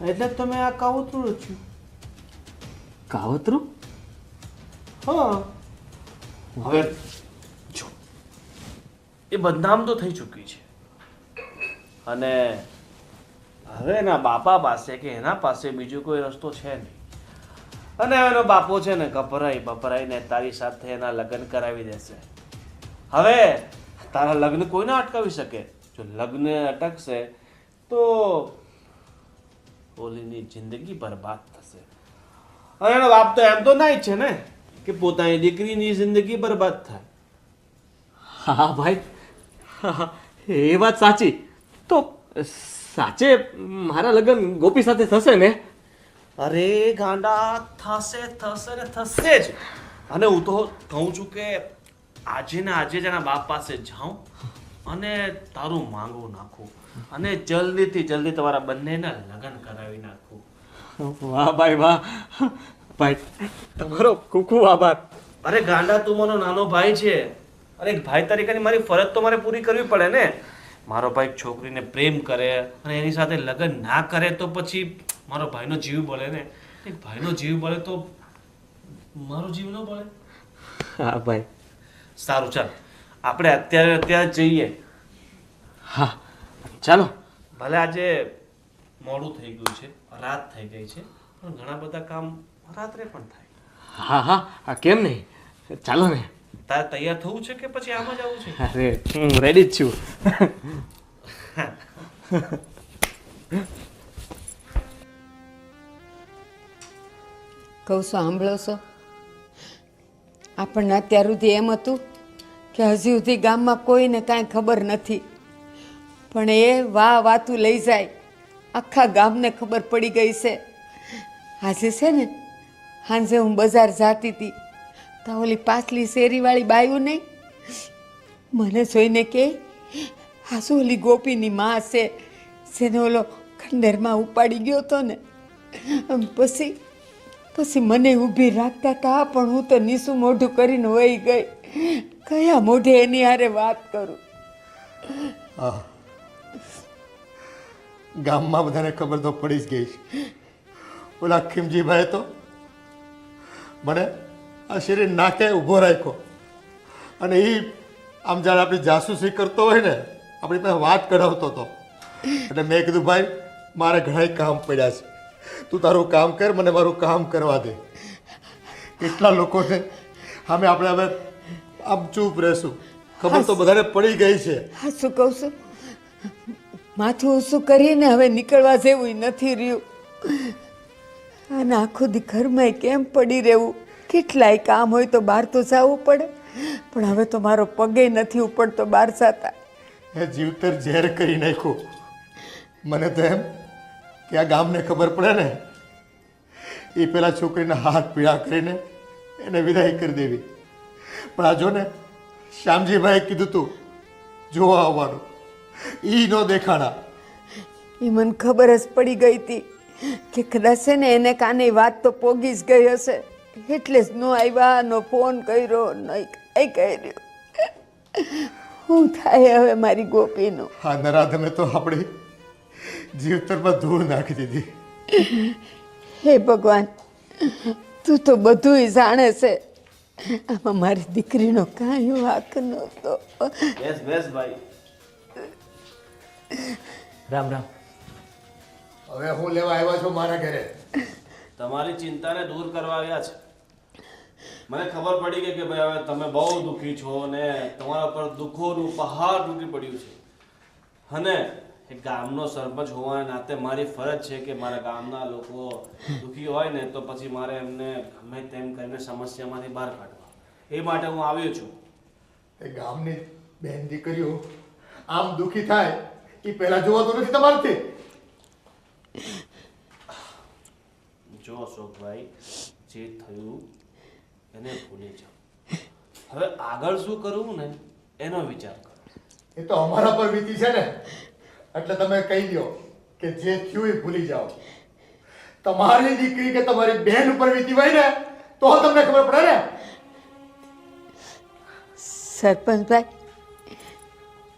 એટલે જ તમે આ કાવતરું રચ્યું. કાવતરું? હા, હવે જો એ બદનામ તો થઈ ચૂકી છે અને હવે એના બાપા પાસે કે એના પાસે બીજો કોઈ રસ્તો છે નહીં. અને એનો બાપો છે ને બપરાઈને તારી સાથે એના લગ્ન કરાવી દેશે. હવે તારા લગ્ન કોઈ ના અટકાવી શકે. જો લગ્ન અટકશે તો ઓલીની જિંદગી બરબાદ થશે. અને એનો બાપ તો એમ તો ના ઈચ્છે ને કે પોતાની દીકરીની જિંદગી બરબાદ થાય. હા ભાઈ, એ વાત સાચી. તો સાચે મારા લગ્ન ગોપી સાથે થશે ને? અરે ગાંડા, થશે થશે ને થશે જ. અને હું તો કહું છું કે આજે ને આજે જ એના બાપ પાસે જાઉં અને તારું માંગવું નાખું અને જલ્દીથી જલ્દી તમારા બંનેના લગ્ન કરાવી નાખું. વાહ ભાઈ વાહ ભાઈ, તમારો ખૂબ ખૂબ આભાર. અરે ગાંડા, તું મારો નાનો ભાઈ છે. અરે એક ભાઈ તરીકેની મારી ફરજ તો મારે પૂરી કરવી પડે ને. મારો ભાઈ છોકરીને પ્રેમ કરે અને એની સાથે લગ્ન ના કરે તો પછી મારો ભાઈનો જીવ બળે ને. એક ભાઈનો જીવ બળે તો મારો જીવ ન બળે. હા ભાઈ. સારું, ચાલ આપણે અત્યારે જઈએ. હા ચાલો. ભલે આજે મોડું થઈ ગયું છે, રાત થઈ ગઈ છે, પણ ઘણા બધા કામ રાત્રે પણ થાય. હા હા હા, કેમ નહીં, ચાલો ને. તારે તૈયાર થવું છે કે પછી આમ જ આવું છે? અરે હું રેડી જ છું. કહું છું સાંભળો છો, આપણને અત્યાર સુધી એમ હતું કે હજી સુધી ગામમાં કોઈને કાંઈ ખબર નથી, પણ એ વાતું લઈ જાય આખા ગામને ખબર પડી ગઈ છે. આજે છે ને સાંજે હું બજાર જાતી હતી તો ઓલી પાછલી શેરીવાળી બાયું નહીં મને જોઈને કે આ શું ઓલી ગોપીની માં છે જેને ઓલો ખંડેરમાં ઉપાડી ગયો હતો ને. પછી મને ઊભી રાખતા હતા પણ હું તો નીસું મોઢું કરીને વહી ગઈ. કયા મોઢે એની હારે વાત કરું? હા, ગામમાં બધાને ખબર તો પડી જ ગઈ છે. ઓલા ખીમજીભાઈ તો મને આ શરીર નાકે ઊભો રાખ્યો અને એ આમ જાણે આપણી જાસૂસી કરતો હોય ને આપણી પાસે વાત કઢાવતો હતો. એટલે મેં કીધું ભાઈ મારે ઘણા કામ પડ્યા છે, તું તારું કામ કર, મને મારું કામ કરવા દે. કેટલા લોકોને સામે આપણે હવે આમ ચૂપ રહેશું, ખબર તો બધાને પડી ગઈ છે. હા, શું કહું છું, માથું ઊંચું કરીને હવે નીકળવા જેવું નથી રહ્યું. અને આખો દી ઘરમાં કેમ પડી રહેવું? કેટલાય કામ હોય તો બહાર તો જવું પડે, પણ હવે તો મારો પગે નથી ઉપડતો બહાર જતા. એ જીવતર ઝેર કરી નાખ્યું. મને તો એમ કે આ ગામને ખબર પડે ને એ પેલા છોકરીના હાથ પીળા કરીને એને વિદાય કરી દેવી. પણ આ જો ને શ્યામજીભાઈએ કીધું તું જોવા આવવાનું, એ ન દેખાણા. એ મને ખબર જ પડી ગઈ હતી કે કદાચ છે ને એને કાને વાત તો પોગી જ ગઈ હશે, એટલે જ ન આવ્યા, નો ફોન કર્યો, નહીં કાંઈ કર્યું. શું થાય હવે મારી ગોપીનું? હા, નરાધમે તો આપણી જીવતરમાં ધૂળ નાખી દીધી. હે ભગવાન, તું તો બધુંય જાણે છે, આમાં મારી દીકરીનો કાંઈ વાંક નહોતો. બેસ ભાઈ. રામ રામ. હવે હું લેવા આવ્યા છો મારા ઘરે? તમારી ચિંતાને દૂર કરવા આવ્યા છે. મને ખબર પડી ગઈ કે ભાઈ હવે તમે બહુ દુઃખી છો ને તમારા પર દુઃખોનું પહાડ તૂટી પડ્યું છે. અને એક ગામનો સરપંચ હોવાના નાતે મારી ફરજ છે કે મારા ગામના લોકો દુઃખી હોય ને તો પછી મારે એમને ગમે તેમ કરીને સમસ્યામાંથી બહાર કાઢવા. એ માટે હું આવ્યો છું. એ ગામની બેન દીકરીઓ આમ દુઃખી થાય એ પહેલા જોવાતું નથી તમારથી? જો અશોકભાઈ, જે થયું એને ભૂલી જાઓ. હવે આગળ શું કરવું ને એનો વિચાર કરો. એ તો અમારા પર વીતી છે ને, એટલે તમે કહી દો કે જે થયું એ ભૂલી જાઓ. તમારી દીકરી કે તમારી બેન ઉપર વીતી હોય ને તો તમને ખબર પડે ને. સરપંચભાઈ,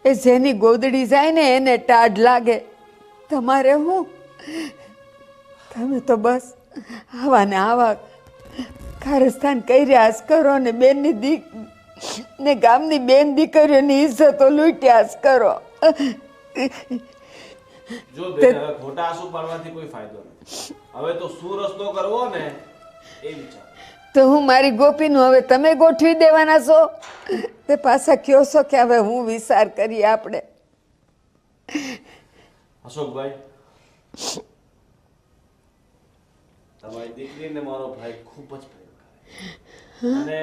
એ જેની ગોદડી જાય ને એને ટાઢ લાગે. તમારે હું? તમે તો બસ આવા ને આવા કારસ્તાન કર્યા જ કરો ને બેનની દીક ને ગામની બેન દીકરીઓની ઇજ્જતો લૂંટ્યા જ કરો. જો બેન, હવે ખોટા આંસુ પાડવાથી કોઈ ફાયદો નથી. હવે તો શું રસ્તો કરવો ને એ વિચાર. તો હું મારી ગોપીનું હવે તમે ગોઠવી દેવાના છો? તે પાછા કયો છો કે હવે હું વિચાર કરીએ આપણે? અશોકભાઈ, તમારી દીકરીને મારો ભાઈ ખૂબ જ પ્રેમ કરે અને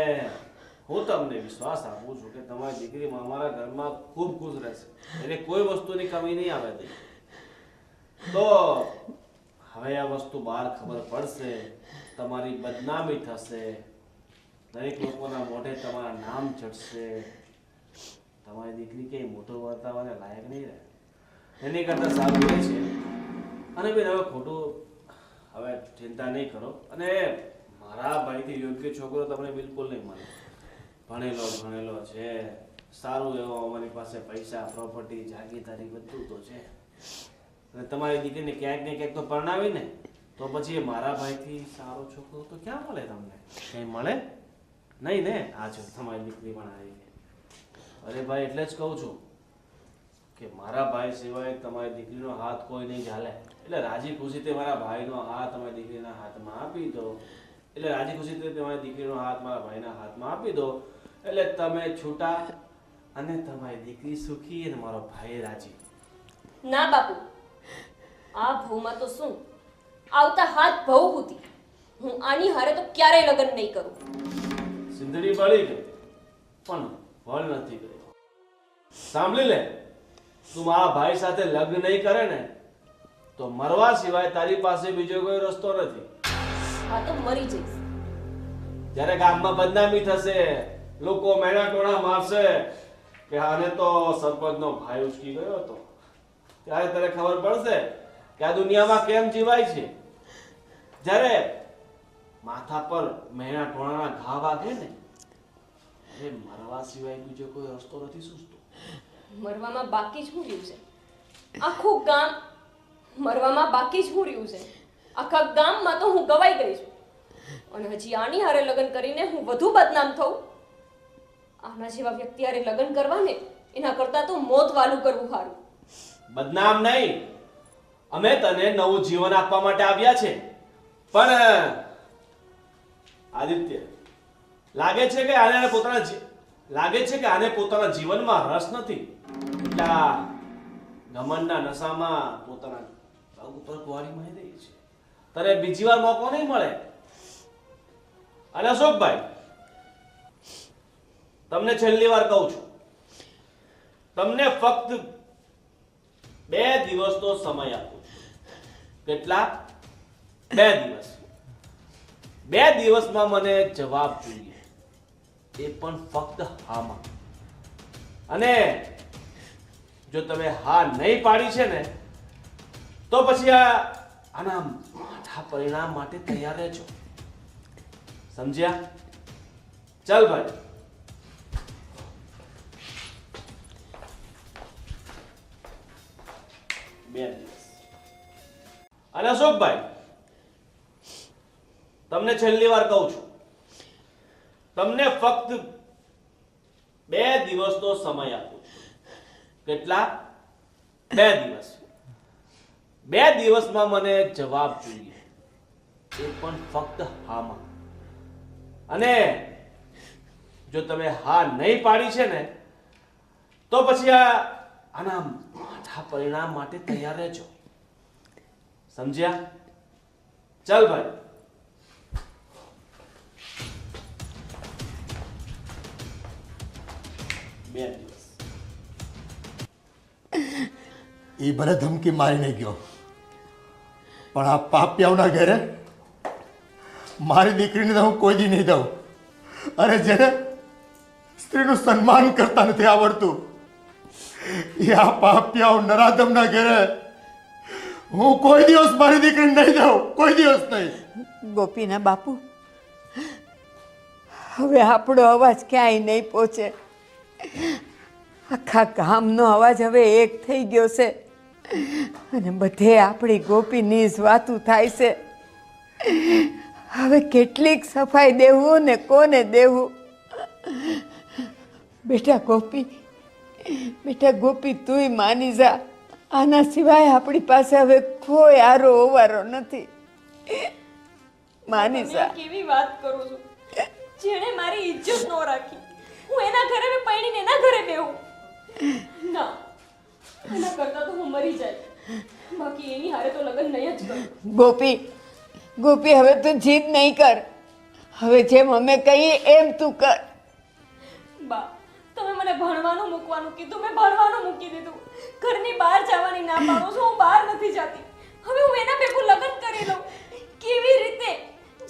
હું તમને વિશ્વાસ આપું છું કે તમારી દીકરી અમારા ઘરમાં ખૂબ ખુશ રહેશે. એને કોઈ વસ્તુની કમી નહીં આવે દે. તો હવે આ વસ્તુ બહાર ખબર પડશે, તમારી બદનામી થશે, દરેક લોકોના મોઢે તમારા નામ ચડશે. તમારી દીકરી કઈ મોટો વર્તાવાને લાયક નહીં રહે. એની કરતાં સારું એ છે. અને બેન હવે ખોટું હવે ચિંતા નહીં કરો. અને મારા ભાઈથી યોગ્ય છોકરો તમને બિલકુલ નહીં મળે. ભણેલો છે, સારું એવો અમારી પાસે પૈસા, પ્રોપર્ટી, જાગીરદારી બધું તો છે. અને તમારી દીકરીને ક્યાંક ને ક્યાંક તો પરણાવી ને તો પછી એ મારા ભાઈથી સારો છોકરો તો ક્યાં મળે તમને? કંઈ મળે નહીં ને? આ જો તમારી દીકરી પણ આવી ગઈ. અરે ભાઈ, એટલે જ કહું છું કે મારા ભાઈ સિવાય તમારી દીકરીનો હાથ કોઈ નહીં ચાલે. એટલે રાજી ખુશીથી મારા ભાઈનો હાથ તમારી દીકરીના હાથમાં આપી દો. એટલે રાજી ખુશીથી તમારી દીકરીનો હાથ મારા ભાઈના હાથમાં આપી દો. એટલે તમે છૂટા અને તમારી દીકરી સુખી અને મારો ભાઈ રાજી. ના બાપુ, આ ભૂમાં તો શું, આવતા હાથ ભવ હતી. હું આની હારે તો ક્યારેય લગ્ન નહીં કરું. સિંધડી બળી ગઈ પણ વળ નથી ગઈ. સાંભળી લે, તું મારા ભાઈ સાથે લગ્ન નહીં કરે ને તો મરવા સિવાય તારી પાસે બીજો કોઈ રસ્તો નથી. આ તો મરી જઈશ. જ્યારે ગામમાં બદનામી થશે, લોકો મેણા ટોણા મારશે કે આને તો સરપંચનો ભાઈ ઉચકી ગયો હતો, ત્યારે તને ખબર પડશે કે આ દુનિયામાં કેમ જીવાય છે. જ્યારે માથા પર મેણા ટોણાના ઘા વાગે ને એ મરવા સિવાય બીજો કોઈ રસ્તો નથી સૂઝતો. મરવામાં બાકી જ હું રહ્યું છે. આખું ગામ મરવામાં બાકી જ હું રહ્યું છે. આખા ગામમાં તો હું ગવાઈ ગઈ છું. અને હજી આની હારે લગ્ન કરીને હું વધુ બદનામ થઉં? આના જેવા વ્યક્તિ હારે લગ્ન કરવા ને એના કરતા તો મોત વાલું કરવું સારું. બદનામ નહીં, અમે તને નવું જીવન આપવા માટે આવ્યા છે. પણ આદિત્ય, લાગે છે કે આને પોતાના જીવનમાં રસ નથી. એટલા ઘમંડના નશામાં પોતાના પગ ઉપર કુંવારી મારી રહી છે. તને બીજી વાર મોકો નહીં મળે. અને અશોકભાઈ, તમને છેલ્લી વાર કહું છું, તમને ફક્ત 2 દિવસનો સમય આપું છું. કેટલા? 2 દિવસ. 2 દિવસમાં મને જવાબ જોઈએ, એ પણ ફક્ત હામાં. અને જો તમે હા નહીં પાડી છે ને તો પછી આના માઠા પરિણામ માટે તૈયાર રહેજો. સમજ્યા? ચાલ ભાઈ. અને અશોકભાઈ, તમને છેલ્લી વાર કહું છું, તમને ફક્ત 2 દિવસનો સમય આપું છું. કેટલા? 2 દિવસ. 2 દિવસમાં મને જવાબ જોઈએ, એ પણ ફક્ત હામાં. અને જો તમે હા નહીં પાડી છે ને તો પછી આના માઠા પરિણામ માટે તૈયાર રહેજો. સમજ્યા? ચાલ ભાઈ. એ ભલે ધમકી મારીને ગયો, પણ આ પાપિયાઓના ઘરે મારી દીકરીને તો હું કોઈ દી નહીં દઉં. અને જેને સ્ત્રીનું સન્માન કરતા નથી આવડતું એ આ પાપિયાઓ નરાધમના ઘરે હું કોઈ દિવસ મારી દીકરીને નહીં દઉં. કોઈ દિવસ નહીં. ગોપીના બાપુ, હવે આપણો અવાજ ક્યાંય નહીં પહોંચે. આખા ગામનો અવાજ હવે એક થઈ ગયો છે અને બધે આપણી ગોપીની જ વાતું થાય છે. હવે કેટલીક સફાઈ દેવું ને કોને દેવું? બેટા ગોપી, તુંય માની જા. આના સિવાય આપણી પાસે હવે કોઈ આરો ઓવારો નથી. માની જા. કેવી વાત કરું છું? જેણે મારી ઇજ્જત ન રાખી, હું એના ઘરે પૈણીને એના ઘરે બેહું? ના, એના કરતા તો હું મરી જાય. બાકી એની હારે તો લગ્ન નહીં જ કરું. ગોપી, હવે તું જીદ નહીં કર. હવે જેમ અમે કહીએ એમ તું કર. બા, તમે મને ભણવાનું મૂકવાનું કીધું, મેં ભણવાનું મૂકી દીધું. ઘરની બહાર જવાની ના પાડો છો, હું બહાર નથી જતી. હવે હું એના ભેગું લગ્ન કરી લઉં? કેવી રીતે?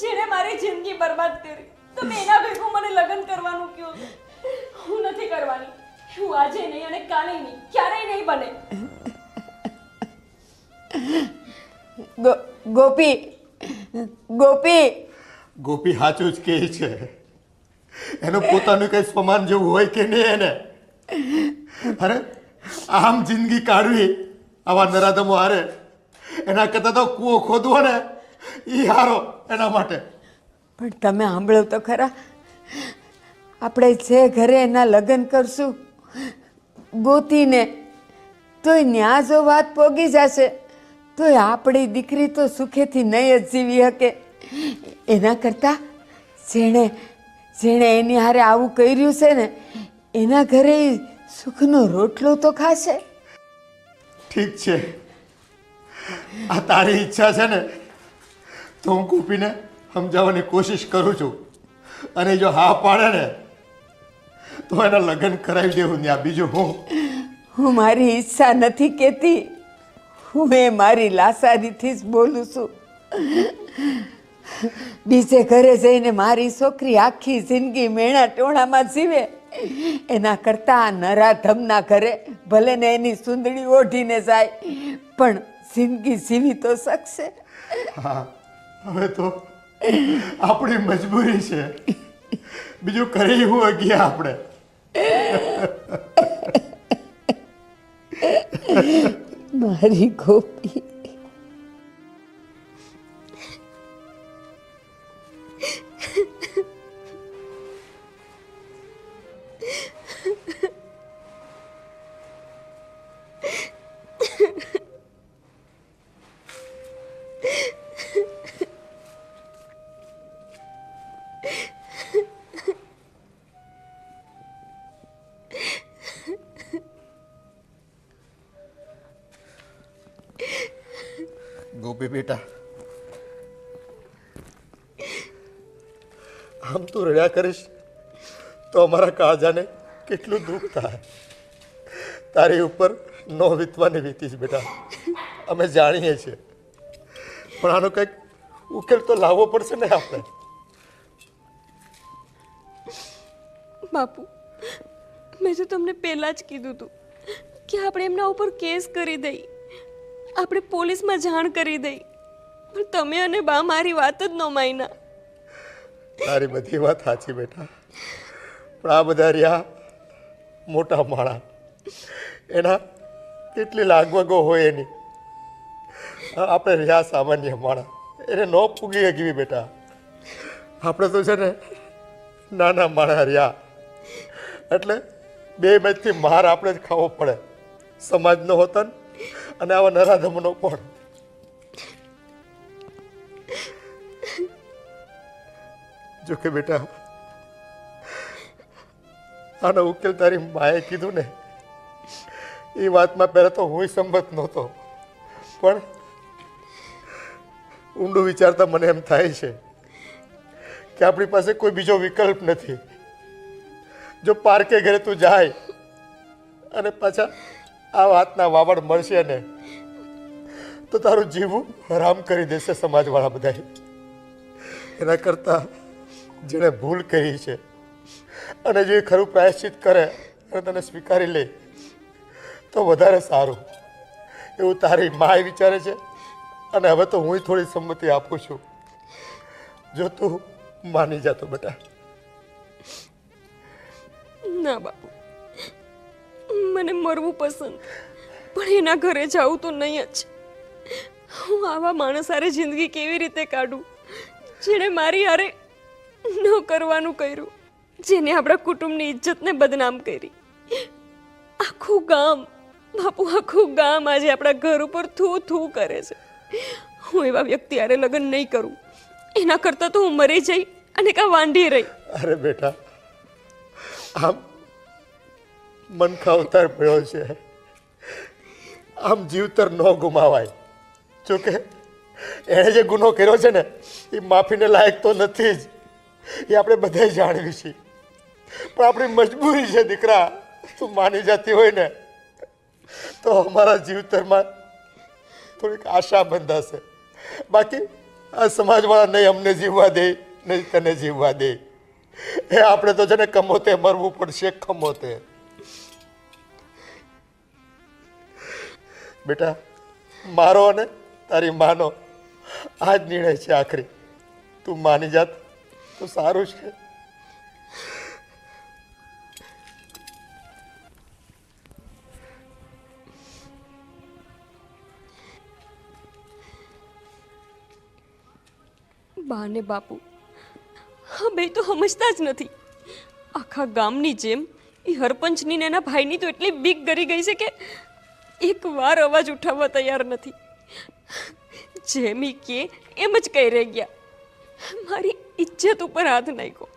જેણે મારી જિંદગી બરબાદ કરી, તમે એના ભેગું મને લગ્ન કરવાનું કહો છો? હું નથી કરવાની. હું આજે નહીં અને કાલે નહીં, ક્યારેય નહીં બને. ગોપી ગોપી ગોપી સાચું જ કહે છે. એનું પોતાનું કઈ સ્વમાન જેવું હોય કે નહીં એને? અરે આમ જિંદગી કાઢવી આવા નરાધમો હારે એના કરતાં તો કૂવો ખોદવો ને એ હારો એના માટે. પણ તમે સાંભળો તો ખરા, આપણે જે ઘરે એના લગ્ન કરશું ગોતીને, તોય ન્યા જો વાત પોગી જશે તોય આપણી દીકરી તો સુખેથી નહીં જ જીવી શકે. એના કરતાં જેણે જેણે એની હારે આવું કર્યું છે ને એના ઘરે ઈ સુખનો રોટલો તો ખાશે. ઠીક છે, આ તારી ઈચ્છા છે ને તો હું ગોપીને સમજાવવાની કોશિશ કરું છું, અને જો હા પાડે ને તો એના લગ્ન કરાવી દેવું ત્યાં. બીજું હું મારી ઈચ્છા નથી કહેતી, હું એ મારી લાસારીથી જ બોલું છું. બીજે ઘરે જઈને મારી છોકરી આખી જિંદગી મેણા ટોણામાં જીવે એના કરતાં નરાધમના ઘરે ભલે ને એની સુંદડી ઓઢીને જાય પણ જિંદગી જીવી તો શકશે. હા, હવે તો આપણી મજબૂરી છે, બીજું કરી હું ગયા આપણે. મારી ગોપી. ગોપી બેટા, આમ તું રડ્યા કરીશ તો અમારા કાળજાને કેટલું દુઃખ થાય. તારી ઉપર નો વીતવાની વીતીશ બેટા, અમે જાણીએ છીએ, પણ આનો કંઈક ઉકેલ તો લાવવો પડશે ને આપણે. બાપુ, મેં તો તમને પહેલાં જ કીધું હતું કે આપણે એમના ઉપર કેસ કરી દઈ, આપણે પોલીસમાં જાણ કરી દઈ, પણ તમે અને બા મારી વાત જ ન માન્યા. તારી બધી વાત સાચી બેટા, પણ આ બધા રહ્યા મોટા માણા, એના કેટલી લાગવગો હોય એની. આપણે રહ્યા સામાન્ય માણા, એને ન પૂગી શકવી બેટા. આપણે તો છે ને નાના માણા રહ્યા, એટલે બે બાજુથી માર આપણે જ ખાવો પડે, સમાજનો હોતન અને આવા નરાધમનો પણ. જો કે બેટા, આનો ઉકેલ તારી માએ કીધું ને એ વાતમાં પહેલાં તો હું સંમત નહોતો, પણ ઊંડું વિચારતા મને એમ થાય છે કે આપણી પાસે કોઈ બીજો વિકલ્પ નથી. જો પાર્કે ઘરે તું જાય અને પાછા આ વાતના વાવડ મળશે ને તો તારું જીવવું હરામ કરી દેશે સમાજવાળા બધા. એના કરતાં જેણે ભૂલ કરી છે અને જે ખરું પ્રાયશ્ચિત કરે અને તને સ્વીકારી લે તો વધારે સારું, એવું તારી માએ વિચારે છે. અને હવે તો હું થોડી સંમતિ આપું છું, જો તું માની જાતો બેટા. ના બાપુ, મને મરવું પસંદ, પણ એના ઘરે જાઉં તો નહીં જ. હું આવા માણસ હારે જિંદગી કેવી રીતે કાઢું જેણે મારી હારે ન કરવાનું કર્યું, જેને આપણા કુટુંબની ઇજ્જતને બદનામ કરી. આખું ગામ બાપુ, આખું ગામ આજે આપણા ઘર ઉપર થૂ થૂ કરે છે. હું એવા વ્યક્તિ હારે લગ્ન નહીં કરું, એના કરતાં તો હું મરી જઈ અને કાં વાંઢી રહી. અરે બેટા, આમ મનખા અવતાર મળ્યો છે, આમ જીવતર ન ગુમાવાય. જોકે એણે જે ગુનો કર્યો છે ને એ માફીને લાયક તો નથી જ, એ આપણે બધા જાણવી છીએ, પણ આપણી મજબૂરી છે દીકરા. તું માની જતી હોય ને તો અમારા જીવતરમાં થોડીક આશા બંધાશે. બાકી આ સમાજવાળા નહીં અમને જીવવા દે નહીં તને જીવવા દે, એ આપણે તો છે ને કમોતે મરવું પડશે, કમોતે. બેટા, મારો અને તારી માનો આ જ નિર્ણય છે આખરી. તું માની જાત તો સારું છે. બા ને બાપુ હા બે તો સમજતા જ નથી. આખા ગામની જેમ એ હરપંચની ને એના ભાઈની તો એટલી બીક ગરી ગઈ છે કે એક વાર અવાજ ઉઠાવવા તૈયાર નથી. જેમ ઈ કે એમ જ કહી રહી ગયા. મારી ઇજ્જત ઉપર હાથ નાખ્યો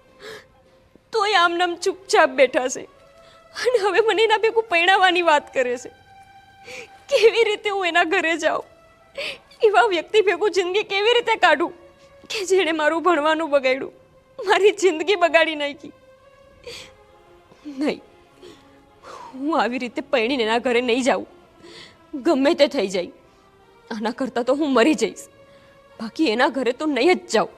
તોય આમ નામ ચૂપચાપ બેઠા છે. અને હવે મને એના ભેગું પરણાવવાની વાત કરે છે. કેવી રીતે હું એના ઘરે જાઉં? એવા વ્યક્તિ ભેગું જિંદગી કેવી રીતે કાઢું કે જેણે મારું ભણવાનું બગાડ્યું, મારી જિંદગી બગાડી નાખી? નહીં, હું આવી રીતે પરણીને એના ઘરે નહીં જાઉં. ગમે તે થઈ જાય, આના કરતાં તો હું મરી જઈશ. બાકી એના ઘરે તો નહીં જ જાઉં.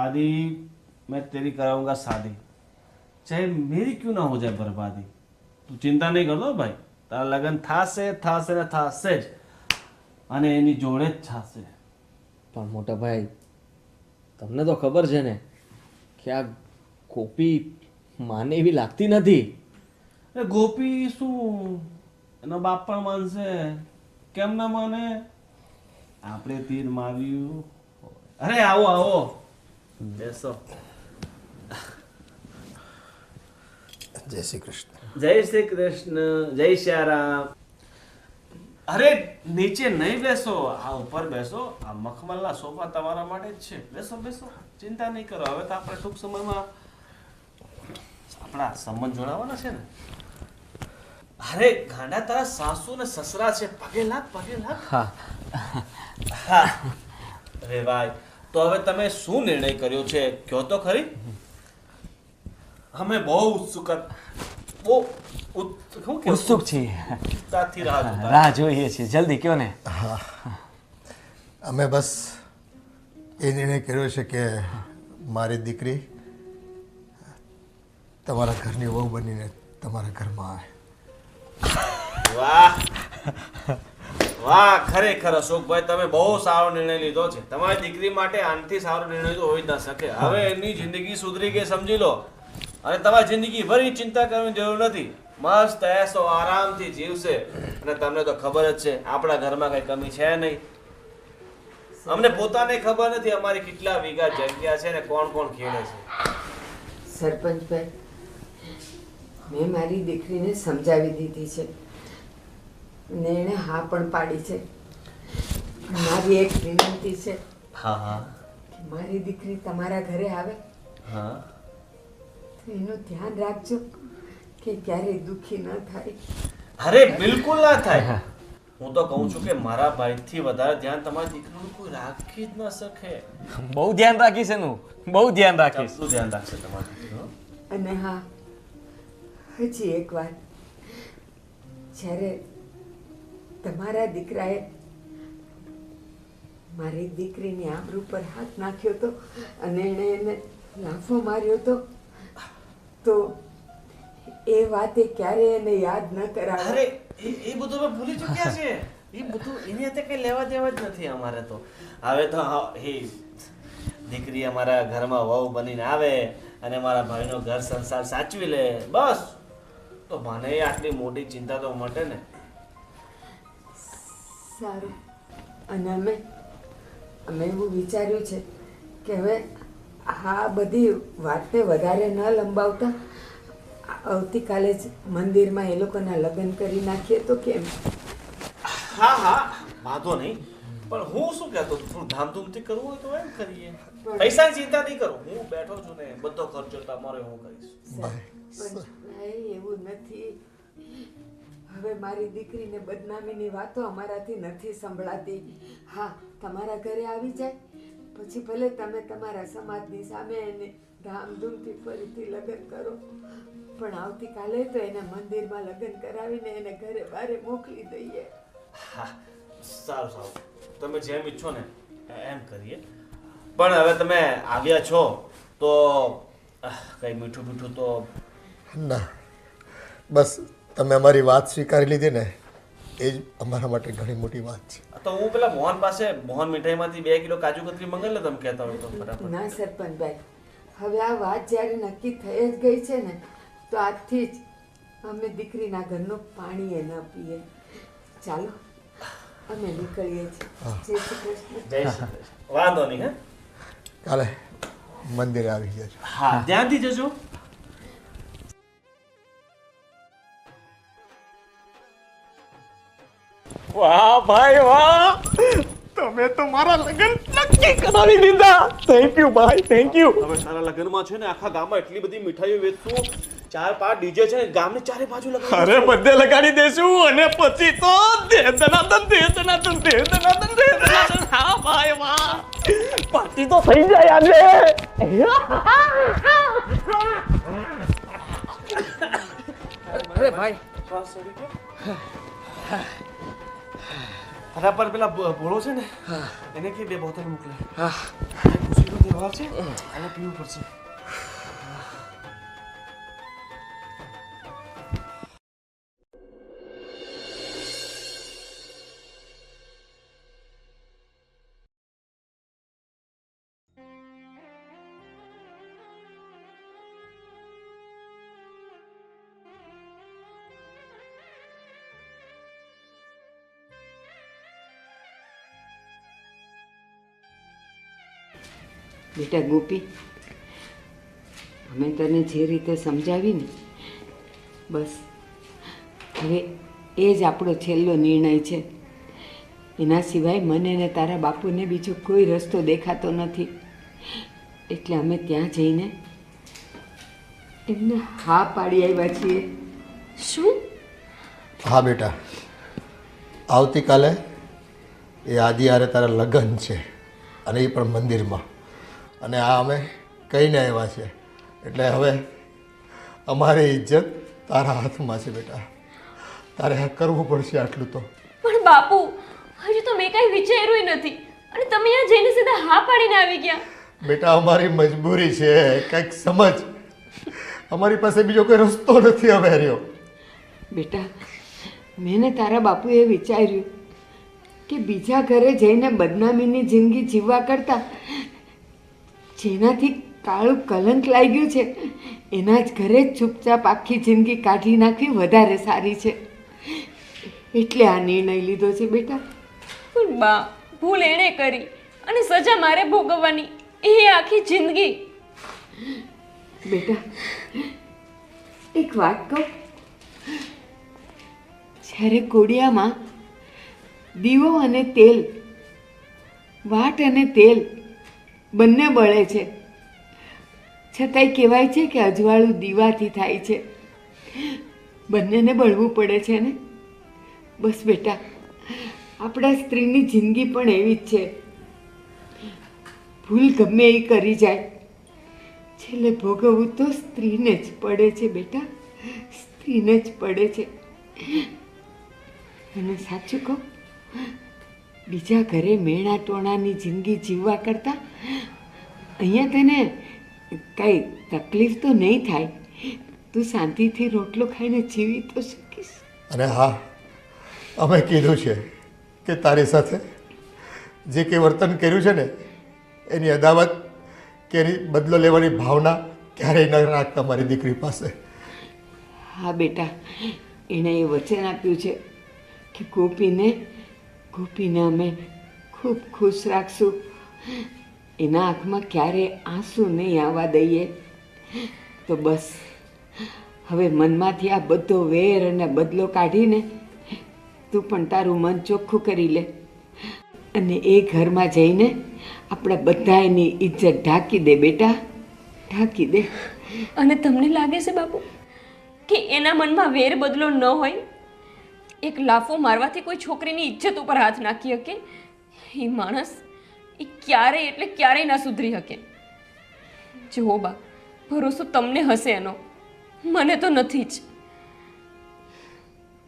आदि मैं तेरी कराऊंगा शादी, चाहे मेरी क्यों ना हो जाए बर्बादी. તું ચિંતા નહીં કરતો ભાઈ, તારા લગ્ન થાશે થાશે ને થાશે જ, અને એની જોડે જ થાશે. પણ મોટા ભાઈ, તમને તો ખબર છે ને કે આ ગોપી માને એવી લાગતી નથી. એ ગોપી શું એનો બાપ પણ માનશે? કેમ ના માને? આપણે તીર માર્યું. અરે આવો આવો, બેસો. જય શ્રી કૃષ્ણ. જય શ્રી કૃષ્ણ, જય શ્યારામ. અરે નીચે નહીં બેસો, આ ઉપર બેસો. આ મખમલના સોફા તમારા માટે જ છે. બેસો બેસો, ચિંતા નહીં કરો. હવે તો આપણે ટૂંક સમયમાં આપણા સંબંધ જોડાવાના છે ને. અરે ગાંડા, તારા સાસુ ને સસરા છે, પગે લાગ પગે લાગ. હા હા. અરે ભાઈ, તો હવે તમે શું નિર્ણય કર્યો છે કહો તો ખરી. અમે બહુ ઉત્સુક છીએ, ઉત્સાહથી રાહ જોતા. રાહ જોઈએ છીએ. જલ્દી કયો ને. અમે બસ એ નિર્ણય કર્યો છે કે મારી દીકરી તમારા ઘરની વહુ બનીને તમારા ઘરમાં આવે. વાહ વાહ, ખરેખર અશોકભાઈ, તમે બહુ સારો નિર્ણય લીધો છે. તમારી દીકરી માટે આનાથી સારો નિર્ણય તો હોઈ જ ના શકે. હવે એની જિંદગી સુધરી ગઈ સમજી લો, અને તમારી જિંદગી ભરી ચિંતા કરવાની જરૂર નથી. મસ્ત એસો આરામથી જીવશે. અને તમને તો ખબર જ છે આપણા ઘરમાં કઈ કમી છે નહીં. અમને પોતાને ખબર નથી અમારી કેટલા વીઘા જગ્યા છે ને કોણ કોણ ખેડે છે. સરપંચભાઈ, મેં મારી દીકરીને સમજાવી દીધી છે ને એણે હા પણ પાડી છે. મારી એક વિનંતી છે હા હા કે મારી દીકરી તમારા ઘરે આવે હા. તો એનું ધ્યાન રાખજો કે ક્યારેય દુઃખી ન થાય. અરે બિલકુલ ના થાય. હું તો કહું છું કે મારા ભાઈથી વધારે ધ્યાન તમારી દીકરીનું કોઈ રાખી જ ન શકે. બહુ ધ્યાન રાખીશ એનું, બહુ ધ્યાન રાખીશ. શું ધ્યાન રાખશે તમારી દીકરીનું? અને હા, હજી એક વાત, જ્યારે તમારા દીકરાએ મારી દીકરીની આબરૂ પર હાથ નાખ્યો હતો અને એણે એને લાફો માર્યો હતો, તો એ વાતે ક્યારે એને યાદ ન કરાવે. અરે એ બધું અમે ભૂલી ચૂક્યા છે. એ બધું એની હાથે કઈ લેવા દેવા જ નથી અમારે તો. હવે તો એ દીકરી અમારા ઘરમાં વહુ બનીને આવે અને મારા ભાઈનો ઘર સંસાર સાચવી લે, બસ. તો મને આટલી મોટી ચિંતા તો મટે ને. સારું. અને અમે એવું વિચાર્યું છે કે હવે આ બધી વાતને વધારે ન લંબાવતા આવતીકાલે જ મંદિરમાં એ લોકોના લગ્ન કરી નાખીએ તો કેમ? હા હા, વાંધો નહીં. પણ હું શું કહેતો, થોડું ધામધૂમથી કરવું હોય તો એમ કરીએ. પૈસાની ચિંતા નહીં કરો, હું બેઠો છું ને, બધો ખર્ચો તમારો હું કરીશ. પણ એવું નથી. હવે મારી દીકરીને બદનામીની વાતો અમારાથી નથી સંભળાતી. હા, તમારા ઘરે આવી જાય પછી ભલે તમે તમારા સમાજની સામે એને ધામધૂમથી ફરીથી લગ્ન કરો, પણ આવતીકાલે તો એને મંદિરમાં લગ્ન કરાવીને એને ઘરે બારે મોકલી દઈએ. હા, સારું સારું. તમે જેમ ઈચ્છો ને એમ કરીએ. પણ હવે તમે આવ્યા છો તો કઈ મીઠું મીઠું તો ના, બસ તમે અમારી વાત સ્વીકારી લીધી ને એ જ અમારા માટે ઘણી મોટી વાત છે. તો હું પેલા મોહન પાસે મોહન મીઠાઈમાંથી 2 કિલો કાજુ કતરી મંગાવી લે, તમે કહેતા હોય તો બરાબર. ના સરપંચભાઈ, હવે આ વાત જ્યારે નક્કી થઈ જ ગઈ છે ને તો આજથી જ અમે દીકરીના ઘરનું પાણી ન પીએ. ચાલો અમે નીકળીએ છીએ. જય શ્રી કૃષ્ણ. જય શ્રી કૃષ્ણ. વાંધો નહીં. હે, કાલે મંદિરે આવી જજો. હા, ધ્યાનથી જજો. વાહ ભાઈ વાહ, તમે તો મારા લગ્ન નક્કી કરાવી દીધા. થેન્ક યુ ભાઈ, થેન્ક યુ. હવે તારા લગ્નમાં છે ને આખા ગામમાં એટલી બધી મીઠાઈઓ વેચશું, 4-5 ડીજે છે ગામને ચારે બાજુ લગાવી. અરે બધે લગાડી દેશું અને પછી તો દેદનાદન. હા ભાઈ વાહ, પાર્ટી તો થઈ જાય આજે. અરે ભાઈ, અરે પર પેલા ભોળો છે ને એને કે 2 બોટલ મોકલે. ખુશીનો તહેવાર છે, એને પીવું પડશે. બેટા ગોપી, અમે તને જે રીતે સમજાવી ને બસ હવે એ જ આપણો છેલ્લો નિર્ણય છે. એના સિવાય મને ને તારા બાપુને બીજો કોઈ રસ્તો દેખાતો નથી. એટલે અમે ત્યાં જઈને એમને હા પાડી આવ્યા છીએ. શું? હા બેટા, આવતીકાલે એ આદિવારે તારા લગ્ન છે અને એ પણ મંદિરમાં. અને આ અમે કહીને આવ્યા છે એટલે હવે અમારી ઇજ્જત તારા હાથમાં છે બેટા. તારે આ કરવું પડશે આટલું તો. પણ બાપુ, હજુ તો મેં કાંઈ વિચાર્યું નથી અને તમે અહીંયા જઈને સીધા હા પાડીને આવી ગયા. બેટા અમારી મજબૂરી છે, કંઈક સમજ. અમારી પાસે બીજો કોઈ રસ્તો નથી હવે રહ્યો. બેટા, મેં ને તારા બાપુએ વિચાર્યું કે બીજા ઘરે જઈને બદનામીની જિંદગી જીવવા કરતાં જેનાથી કાળું કલંક લાગ્યું છે એના જ ઘરે જ ચૂપચાપ આખી જિંદગી કાઢી નાખવી વધારે સારી છે. એટલે આ નિર્ણય લીધો છે બેટા. પણ બા, ભૂલ એણે કરી અને સજા મારે ભોગવવાની, એ આખી જિંદગી. બેટા એક વાત કહું, જ્યારે કોડિયામાં દીવો અને તેલ, વાટ અને તેલ બંને બળે છે, છતાંય કહેવાય છે કે અજવાળું દીવાથી થાય છે. બંનેને બળવું પડે છે ને. બસ બેટા, આપણા સ્ત્રીની જિંદગી પણ એવી જ છે. ભૂલ ગમે એ કરી જાય, છેલ્લે ભોગવવું તો સ્ત્રીને જ પડે છે બેટા, સ્ત્રીને જ પડે છે. અને સાચું કહું, બીજા ઘરે મેણા ટોણાની જિંદગી જીવવા કરતાં અહીંયા તને કંઈ તકલીફ તો નહીં થાય. તું શાંતિથી રોટલો ખાઈને જીવી તો શકીશ. અને હા, અમે કીધું છે કે તારી સાથે જે કંઈ વર્તન કર્યું છે ને એની અદાવત કે એની બદલો લેવાની ભાવના ક્યારેય ન રાખતા મારી દીકરી પાસે. હા બેટા, એણે એ વચન આપ્યું છે કે ગોપીને અમે ખૂબ ખુશ રાખશું. એના આંખમાં ક્યારેય આંસુ નહીં આવવા દઈએ. તો બસ હવે મનમાંથી આ બધો વેર અને બદલો કાઢીને તું પણ તારું મન ચોખ્ખું કરી લે અને એ ઘરમાં જઈને આપણે બધા એની ઇજ્જત ઢાંકી દે બેટા, ઢાંકી દે. અને તમને લાગે છે બાપુ કે એના મનમાં વેર બદલો ન હોય? એક લાફો મારવાથી કોઈ છોકરીની ઇજ્જત ઉપર હાથ નાખી શકે? એ માણસ એ ક્યારેય એટલે ક્યારેય ના સુધરી શકે. જુઓ બા, ભરોસો તમને હશે એનો, મને તો નથી જ.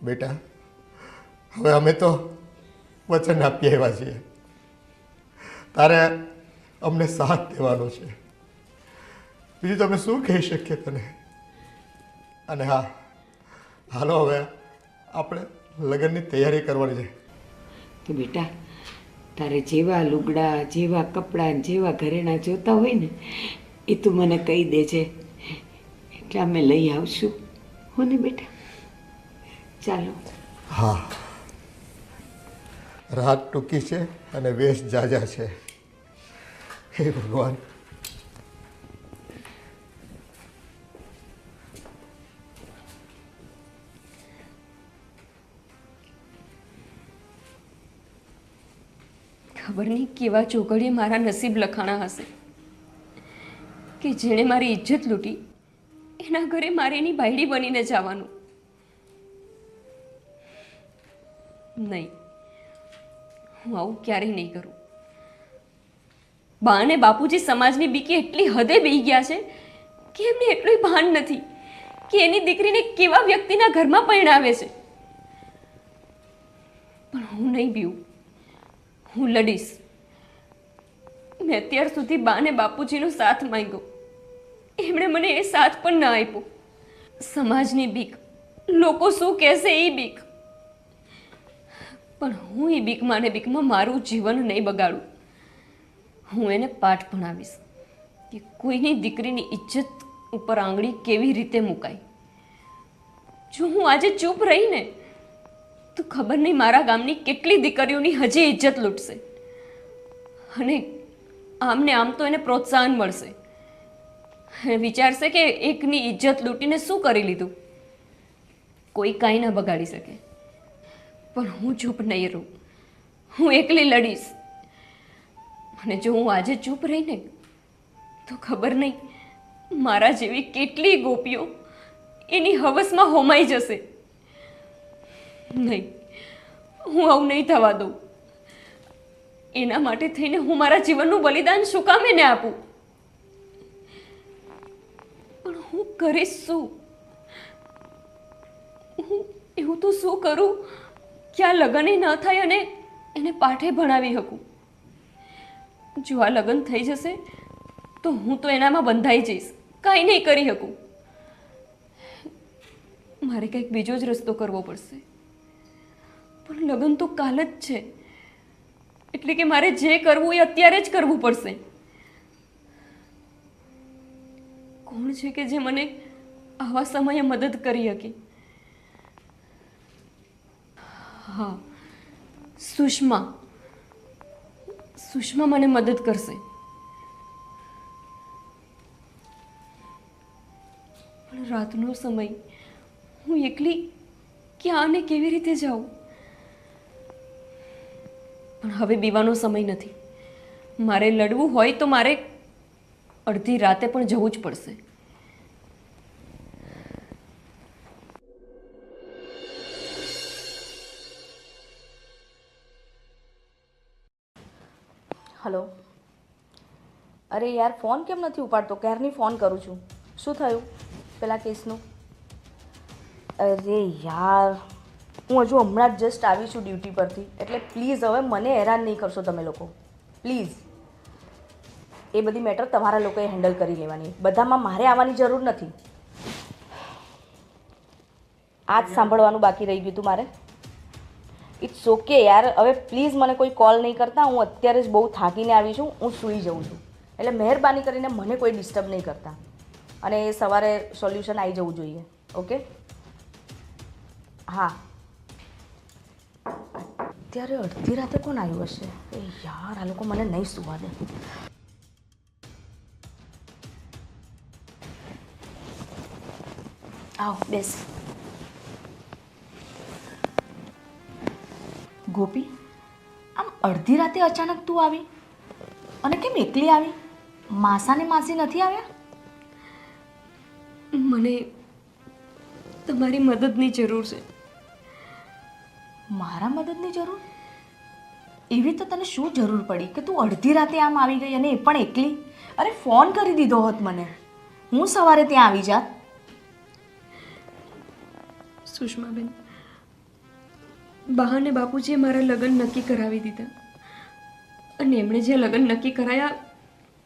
બેટા, હવે અમે તો વચન આપી આવ્યા છીએ તારે અમને સાથ દેવાનો છે. બીજું તમે શું કહી શકીએ તને? અને હા, હાલો હવે આપણે લગ્નની તૈયારી કરવાની છે. તો બેટા તારે જેવા લુગડા, જેવા કપડાં, જેવા ઘરેણાં જોતા હોય ને એ તું મને કહી દેજે, એટલે અમે લઈ આવશું. હો ને બેટા? ચાલો. હા, રાત ટૂંકી છે અને વેશ જાજા છે. હે ભગવાન. ખબર નહીં કેવા ચોઘડીએ મારા નસીબ લખાણા હશે કે જેણે મારી ઇજ્જત લૂંટી એના ઘરે મારે એની બાયડી બનીને જવાનું. નહીં, હું આવું ક્યારેય નહીં કરું. બા અને બાપુજી સમાજની બીકે એટલી હદે બેહી ગયા છે કે એમને એટલું ભાન નથી કે એની દીકરીને કેવા વ્યક્તિના ઘરમાં પરણાવે છે. પણ હું નહીં બીવું, હું લડીશ. મેં અત્યાર સુધી બા અને બાપુજીનો સાથ માંગ્યો, એમણે મને એ સાથ પણ ના આપ્યો. સમાજની બીક, લોકો શું કહેશે એ બીક. પણ હું એ બીકમાં ને બીકમાં મારું જીવન નહીં બગાડું. હું એને પાઠ ભણાવીશ કે કોઈની દીકરીની ઇજ્જત ઉપર આંગળી કેવી રીતે મુકાય. જો હું આજે ચૂપ રહીને તો ખબર નહીં મારા ગામની કેટલી દીકરીઓની હજી ઇજ્જત લૂંટશે. અને આમને આમ તો એને પ્રોત્સાહન મળશે. વિચારશે કે એકની ઇજ્જત લૂંટીને શું કરી લીધું. કોઈ કાંઈ ના બગાડી શકે. પણ હું ચૂપ નહીં રહું, હું એકલી લડીશ. અને જો હું આજે ચૂપ રહીને તો ખબર નહીં મારા જેવી કેટલી ગોપીઓ એની હવસમાં હોમાઈ જશે. નહીં, હું આવું નહીં થવા દઉં. એના માટે થઈને હું મારા જીવનનું બલિદાન શું કામ એને આપું? પણ હું કરીશ શું? હું એવું તો શું કરું કે આ લગ્ન ન થાય અને એને પાઠે ભણાવી શકું? જો આ લગ્ન થઈ જશે તો હું તો એનામાં બંધાઈ જઈશ, કાંઈ નહીં કરી શકું. મારે કંઈક બીજો જ રસ્તો કરવો પડશે. પણ લગ્ન તો કાલ જ છે, એટલે કે મારે જે કરવું એ અત્યારે જ કરવું પડશે. કોણ છે કે જે મને આવા સમયે મદદ કરી શકે? હા, સુષ્મા. સુષ્મા મને મદદ કરશે. પણ રાતનો સમય, હું એકલી ક્યાં ને કેવી રીતે જાઉં? પણ હવે બીવાનો સમય નથી. મારે લડવું હોય તો મારે અડધી રાતે પણ જવું જ પડશે. હલો. અરે યાર, ફોન કેમ નથી ઉપાડતો? ક્યારની ફોન કરું છું. શું થયું પેલા કેસનું? અરે યાર, હું હજુ હમણાં જ જસ્ટ આવી છું ડ્યુટી પરથી, એટલે પ્લીઝ હવે મને હેરાન નહીં કરશો તમે લોકો, પ્લીઝ. એ બધી મેટર તમારા લોકોએ હેન્ડલ કરી લેવાની, બધામાં મારે આવવાની જરૂર નથી. આ જ સાંભળવાનું બાકી રહી ગયું હતું મારે. ઇટ્સ ઓકે યાર, હવે પ્લીઝ મને કોઈ કોલ નહીં કરતા. હું અત્યારે જ બહુ થાકીને આવી છું, હું સૂઈ જાઉં છું. એટલે મહેરબાની કરીને મને કોઈ ડિસ્ટર્બ નહીં કરતા. અને સવારે સોલ્યુશન આવી જવું જોઈએ. ઓકે? હા. અત્યારે અડધી રાતે કોણ આવ્યું હશે? એ યાર, આ લોકો મને નહીં સુવા દે. આવ બેસ. ગોપી, આમ અડધી રાતે અચાનક તું આવી? અને કેમ એકલી આવી? માસા ને માસી નથી આવ્યા? મને તમારી મદદની જરૂર છે. મારા મદદની જરૂર? એવી તો તને શું જરૂર પડી કે તું અડધી રાતે આમ આવી ગઈ, અને એ પણ એકલી? અરે ફોન કરી દીધો હોત મને, હું સવારે ત્યાં આવી જાત. અને એમણે જે લગ્ન નક્કી કરાયા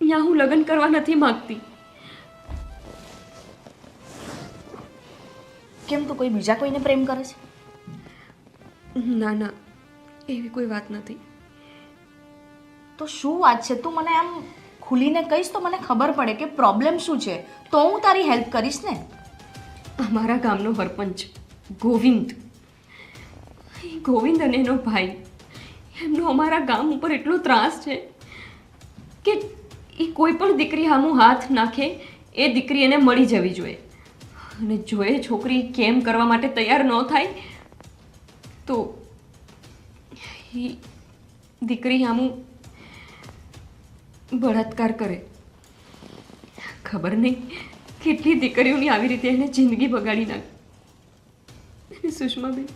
ત્યાં હું લગ્ન કરવા નથી માંગતી. કેમ તું કોઈ બીજા કોઈને પ્રેમ કરે છે? ના ના, એવી કોઈ વાત નથી. તો શું વાત છે? તું મને આમ ખુલીને કહીશ તો મને ખબર પડે કે પ્રોબ્લેમ શું છે, તો હું તારી હેલ્પ કરીશ ને. અમારા ગામનો સરપંચ ગોવિંદ, ગોવિંદ અને એનો ભાઈ, એમનો અમારા ગામ ઉપર એટલો ત્રાસ છે કે એ કોઈ પણ દીકરી સામું હાથ નાખે એ દીકરી એને મળી જવી જોઈએ. અને જો એ છોકરી કેમ કરવા માટે તૈયાર ન થાય તો એ દીકરી સામું બળાત્કાર કરે. ખબર નહીં કેટલી દીકરીઓની આવી રીતે એને જિંદગી બગાડી નાખી. સુષ્માબેન,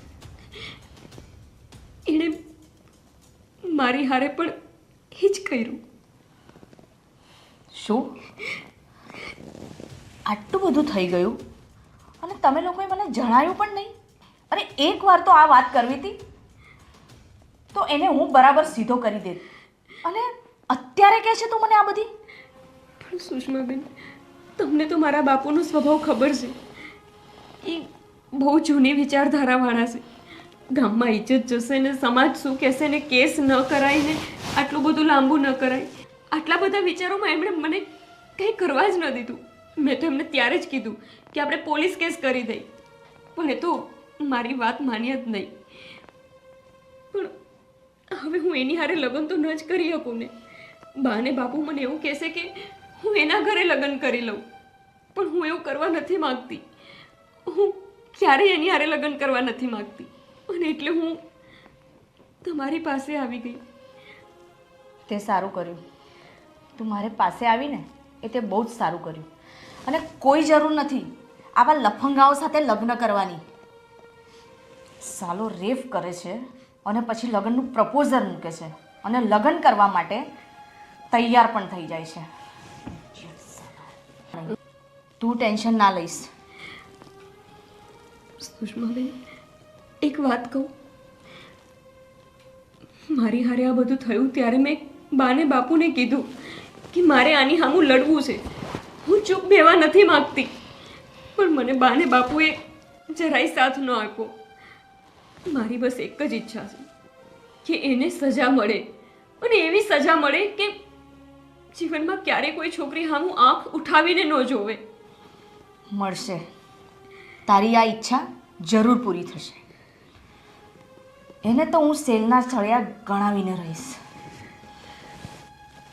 એણે મારી હારે પણ એ જ કર્યું. શું આટલું બધું થઈ ગયું અને તમે લોકોએ મને જણાવ્યું પણ નહીં? અરે એકવાર તો આ વાત કરવી હતી તો એને હું બરાબર સીધો કરી દેત, અને અત્યારે કહે છે તું મને આ બધી? પણ સુષ્માબેન, તમને તો મારા બાપુનો સ્વભાવ ખબર છે. એ બહુ જૂની વિચારધારાવાળા છે. ગામમાં ઇજ્જત જશે ને સમાજ શું કહેશે ને કેસ ન કરાય ને આટલું બધું લાંબુ ન કરાય, આટલા બધા વિચારોમાં એમણે મને કંઈ કરવા જ ન દીધું. મેં તો એમને ત્યારે જ કીધું કે આપણે પોલીસ કેસ કરી દઈ, પણ એ તો મારી વાત માન્યા જ નહીં. પણ હવે હું એની હારે લગ્ન તો ન જ કરી શકું ને. બા ને બાપુ મને એવું કહેશે કે હું એના ઘરે લગ્ન કરી લઉં, પણ હું એવું કરવા નથી માગતી. હું ક્યારેય એની હારે લગ્ન કરવા નથી માગતી, અને એટલે હું તમારી પાસે આવી ગઈ. તે સારું કર્યું, તું મારે પાસે આવીને એ તે બહુ જ સારું કર્યું. અને કોઈ જરૂર નથી આવા લફંગાઓ સાથે લગ્ન કરવાની. સાલો રેફ કરે છે અને પછી લગ્નનું પ્રપોઝલ મૂકે છે અને લગ્ન કરવા માટે તૈયાર પણ થઈ જાય છે. તું ટેન્શન ના લઈશ. સુષ્માબેન, એક વાત કહું, મારી હારે આ બધું થયું ત્યારે મેં બાને બાપુને કીધું કે મારે આની સામું લડવું છે, હું ચૂપ બેવા નથી માગતી. પણ મને બાને બાપુએ જરાય સાથ ન આપ્યો. મારી બસ એક જ ઈચ્છા છે કે એને સજા મળે, અને એવી સજા મળે કે જીવનમાં ક્યારેય કોઈ છોકરી સામું આંખ ઉઠાવીને ન જોવે. મળશે. તારી આ ઈચ્છા જરૂર પૂરી થશે. એને તો હું સેલના સળિયા ગણાવીને રહીશ.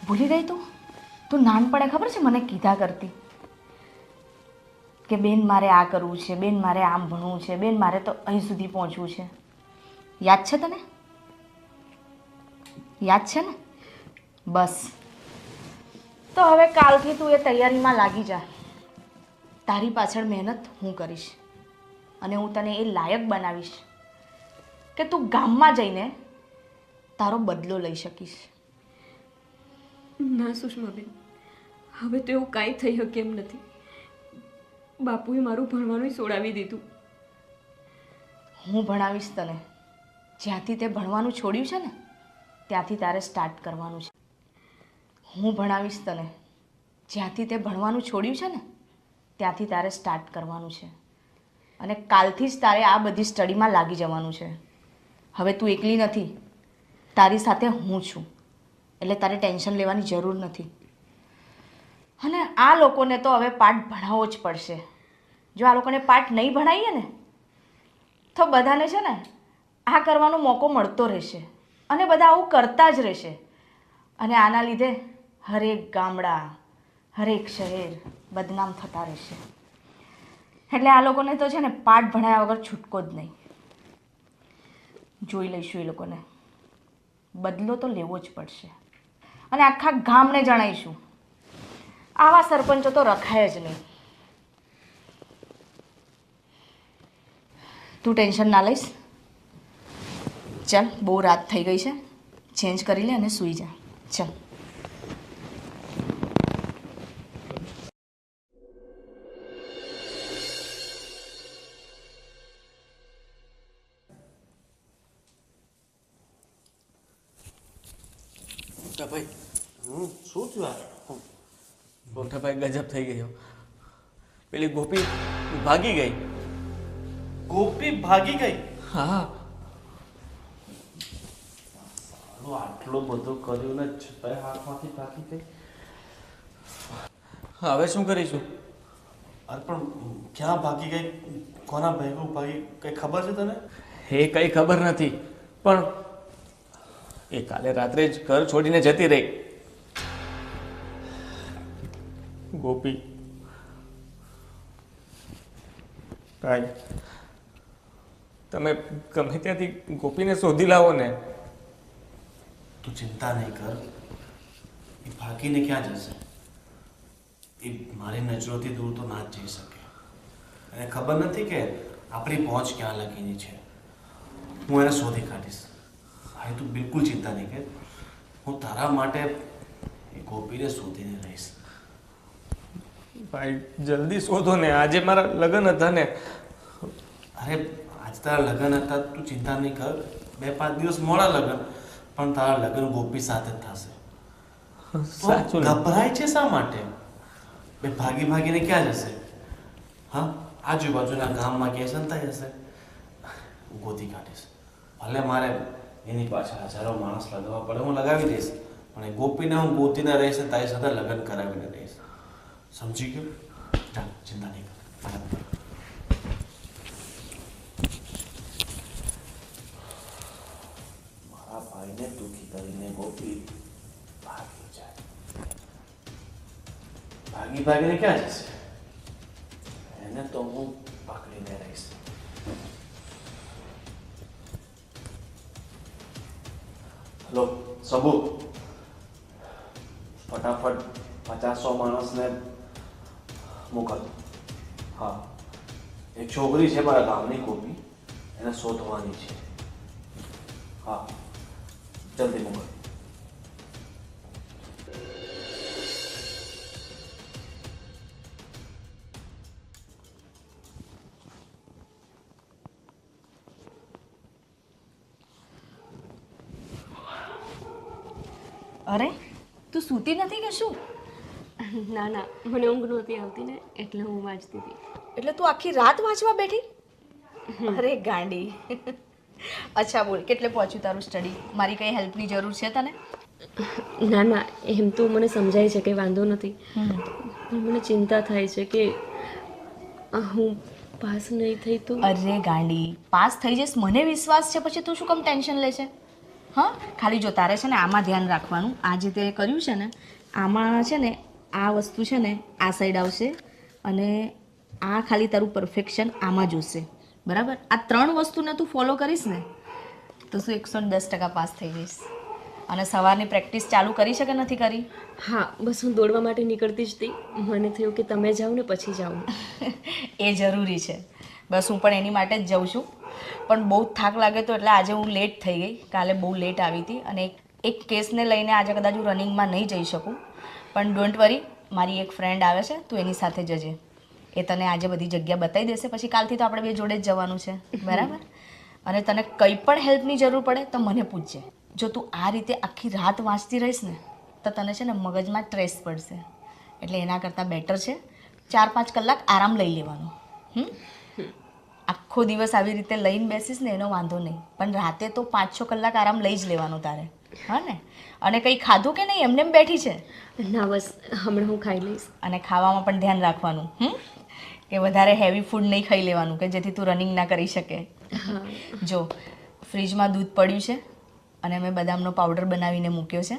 ભૂલી ગઈ તું નાનપણે ખબર છે મને કીધા કરતી કે બેન મારે આ કરવું છે, બેન મારે આમ ભણવું છે, બેન મારે તો અહીં સુધી પહોંચવું છે. યાદ છે તને? યાદ છે ને? બસ તો હવે કાલથી તું એ તૈયારીમાં લાગી જા. તારી પાછળ મહેનત હું કરીશ અને હું તને એ લાયક બનાવીશ કે તું ગામમાં જઈને તારો બદલો લઈ શકીશ. ના સુષ્માબેન, હવે તો એવું કાંઈ થઈ શકે એમ નથી. બાપુએ મારું ભણવાનું છોડાવી દીધું. હું ભણાવીશ તને. જ્યાંથી તે ભણવાનું છોડ્યું છે ને ત્યાંથી તારે સ્ટાર્ટ કરવાનું છે. હું ભણાવીશ તને. જ્યાંથી તે ભણવાનું છોડ્યું છે ને ત્યાંથી તારે સ્ટાર્ટ કરવાનું છે, અને કાલથી જ તારે આ બધી સ્ટડીમાં લાગી જવાનું છે. હવે તું એકલી નથી, તારી સાથે હું છું, એટલે તારે ટેન્શન લેવાની જરૂર નથી. અને આ લોકોને તો હવે પાઠ ભણાવવો જ પડશે. જો આ લોકોને પાઠ નહીં ભણાવીએ ને તો બધાને છે ને આ કરવાનો મોકો મળતો રહેશે, અને બધા આવું કરતા જ રહેશે. અને આના લીધે હરેક ગામડા, હરેક શહેર બદનામ થતા રહેશે. એટલે આ લોકોને તો છે ને પાઠ ભણાવ્યા વગર છૂટકો જ નહીં. જોઈ લઈશું એ લોકોને. બદલો તો લેવો જ પડશે, અને આખા ગામને જણાવીશું. આવા સરપંચો તો રખાય જ નહીં. તું ટેન્શન ના લઈશ. ચાલ, બહુ રાત થઈ ગઈ છે, ચેન્જ કરી લે અને સૂઈ જા. ચાલ. મોટા ભાઈ શું થયું મોટા ભાઈ ગજબ થઈ ગયો. પેલી ગોપી ભાગી ગઈ. ગોપી ભાગી ગઈ? હા. આટલું બધું કર્યું ને છતાંય હાથમાંથી ભાગી ગઈ. હવે શું કરીશું? અરે પણ ક્યાં ભાગી ગઈ, કોના ભેગું ભાગી, કઈ ખબર છે તને? એ કઈ ખબર નથી, પણ એ કાલે રાત્રે જ ઘર છોડીને જતી રહી. ગોપી ભાઈ, તમે ગમે ત્યાંથી ગોપીને શોધી લાવો ને. તું ચિંતા નહીં કર, એ ભાગીને ક્યાં જશે? એ મારી નજરોથી દૂર તો ના જ જઈ શકે. એને ખબર નથી કે આપણી પહોંચ ક્યાં લગીની છે. હું એને શોધી કાઢીશ. ભાઈ તું બિલકુલ ચિંતા નહીં કર, હું તારા માટે એ ગોપીને શોધીને રહીશ. ભાઈ જલ્દી શોધો ને, આજે મારા લગ્ન હતા ને. અરે આજ તારા લગ્ન હતા, તું ચિંતા નહીં કર, 2-5 દિવસ મોડા લગ્ન, પણ તારા લગ્ન ગોપી સાથે જ થશે. સાચું ને? ગભરાય છે શા માટે? બે ભાગી ભાગીને ક્યાં જશે? હા, આજુબાજુના ગામમાં ક્યાંય સંતાઈ હશે, ગોતી કાઢીશ. ભલે મારે એની પાછળ હજારો માણસ લગાવવા પડે, હું લગાવી દઈશ, પણ એ ગોપીને હું ગોતીને રહીશ, તારી સાથે લગ્ન કરાવીને રહીશ. સમજી ગયો? ચાલ, ચિંતા નહીં કર. મારા ભાઈને દુઃખી કરીને ગોપી ભાગી જાય. ભાગીને ક્યાં જશે? એને તો હું પકડીને રહીશ. હલો સબુ, ફટાફટ 50-100 માણસને મોકલ. હા, એક છોકરી છે મારા ગામની ગોપી, એને શોધવાની છે. હા, જલ્દી મોકલ. અરે તું સૂતી નથી કે શું? ના ના, મને ઊંઘ નહોતી આવતી ને એટલે હું વાંચતી હતી. એટલે તું આખી રાત વાંચવા બેઠી? અરે ગાંડી. અચ્છા બોલ, કેટલે પહોંચ્યું તારું સ્ટડી? મારી કઈ હેલ્પની જરૂર છે તને? ના ના, એમ તો મને સમજાય છે કે વાંધો નથી, પણ મને ચિંતા થાય છે કે હું પાસ નહીં થઈ તો. અરે ગાંડી, પાસ થઈ જઈશ મને વિશ્વાસ છે, પછી તું શું કામ ટેન્શન લે છે? હા, ખાલી જો તારે છે ને આમાં ધ્યાન રાખવાનું. આ જે તે કર્યું છે ને આમાં છે ને આ વસ્તુ છે ને આ સાઈડ આવશે, અને આ ખાલી તારું પરફેક્શન આમાં જોશે, બરાબર? આ 3 વસ્તુને તું ફોલો કરીશ ને તો શું 110% પાસ થઈ જઈશ. અને સવારની પ્રેક્ટિસ ચાલુ કરી છે કે નથી કરી? હા, બસ હું દોડવા માટે નીકળતી જ હતી, મને થયું કે તમે જાઓ ને પછી જાઉં. એ જરૂરી છે, બસ હું પણ એની માટે જ જાઉં છું. પણ બહુ થાક લાગે તો એટલે આજે હું લેટ થઈ ગઈ. કાલે બહુ લેટ આવી હતી અને એક કેસને લઈને આજે કદાચ હું રનિંગમાં નહીં જઈ શકું. પણ ડોન્ટ વરી, મારી એક ફ્રેન્ડ આવે છે, તું એની સાથે જજે. એ તને આજે બધી જગ્યા બતાવી દેશે, પછી કાલથી તો આપણે બે જોડે જ જવાનું છે, બરાબર? અને તને કંઈ પણ હેલ્પની જરૂર પડે તો મને પૂછજે. જો તું આ રીતે આખી રાત વાંચતી રહીશ ને તો તને છે ને મગજમાં સ્ટ્રેસ પડશે, એટલે એના કરતાં બેટર છે 4-5 કલાક આરામ લઈ લેવાનો. આખો દિવસ આવી રીતે લઈને બેસીશ ને એનો વાંધો નહીં, પણ રાતે તો 5-6 કલાક આરામ લઈ જ લેવાનો તારે, હા ને? અને કંઈ ખાધું કે નહીં? એમને એમ બેઠી છે? ના, બસ હમણાં હું ખાઈ લઈશ. અને ખાવામાં પણ ધ્યાન રાખવાનું, કે વધારે હેવી ફૂડ નહીં ખાઈ લેવાનું કે જેથી તું રનિંગ ના કરી શકે. જો ફ્રીજમાં દૂધ પડ્યું છે અને મેં બદામનો પાવડર બનાવીને મૂક્યો છે,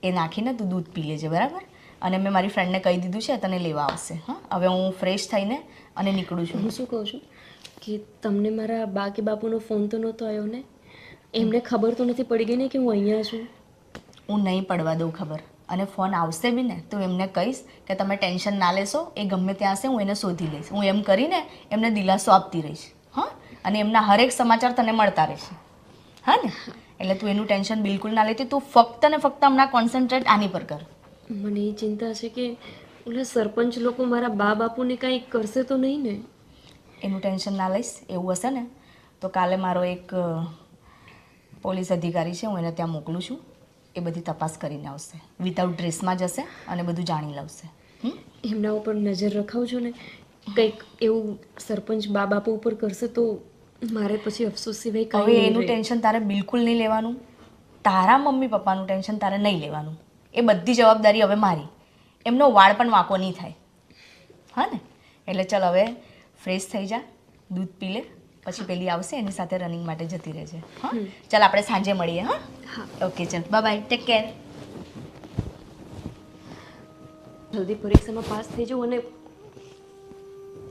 એ નાખીને તું દૂધ પી લેજે, બરાબર? અને મેં મારી ફ્રેન્ડને કહી દીધું છે તને લેવા આવશે. હા, હવે હું ફ્રેશ થઈને અને નીકળું છું. હું શું કહું છું કે તમને મારા બા કે બાપુનો ફોન તો નહોતો આવ્યો ને? એમને ખબર તો નથી પડી ગઈ ને કે હું અહીંયા છું? હું નહીં પડવા દઉં ખબર, અને ફોન આવશે બી ને તો એમને કહીશ કે તમે ટેન્શન ના લેશો, એ ગમે ત્યાં હશે હું એને શોધી લઈશ. હું એમ કરીને એમને દિલાસો આપતી રહીશ. હા, અને એમના હરેક સમાચાર તને મળતા રહેશે, હા ને? એટલે તું એનું ટેન્શન બિલકુલ ના લેતી. તું ફક્ત ને ફક્ત હમણાં કોન્સન્ટ્રેટ આની પર કર. મને એ ચિંતા છે કે ઓલા સરપંચ લોકો મારા બા બાપુને કંઈ કરશે તો નહીં ને? એનું ટેન્શન ના લઈશ. એવું હશે ને તો કાલે મારો એક પોલીસ અધિકારી છે, હું એને ત્યાં મોકલું છું. એ બધી તપાસ કરીને આવશે. વિધાઉટ ડ્રેસમાં જશે અને બધું જાણી લાવશે. એમના ઉપર નજર રખાવજો ને. કંઈક એવું સરપંચ બા બાપુ ઉપર કરશે તો મારે પછી અફસોસ સિવાય હવે કંઈ એનું ટેન્શન તારે બિલકુલ નહીં લેવાનું. તારા મમ્મી પપ્પાનું ટેન્શન તારે નહીં લેવાનું. એ બધી જવાબદારી હવે મારી. એમનો વાળ પણ વાંકો નહીં થાય. હા ને? એટલે ચાલ હવે ફ્રેશ થઈ જા, દૂધ પી લે, પછી પેલી આવશે એની સાથે રનિંગ માટે જતી રહેજે. હા, ચાલ આપણે સાંજે મળીએ. હા, ઓકે, ચાલ, બાય બાય, ટેક કેર. જલ્દી પરીક્ષામાં પાસ થઈ જાઉં અને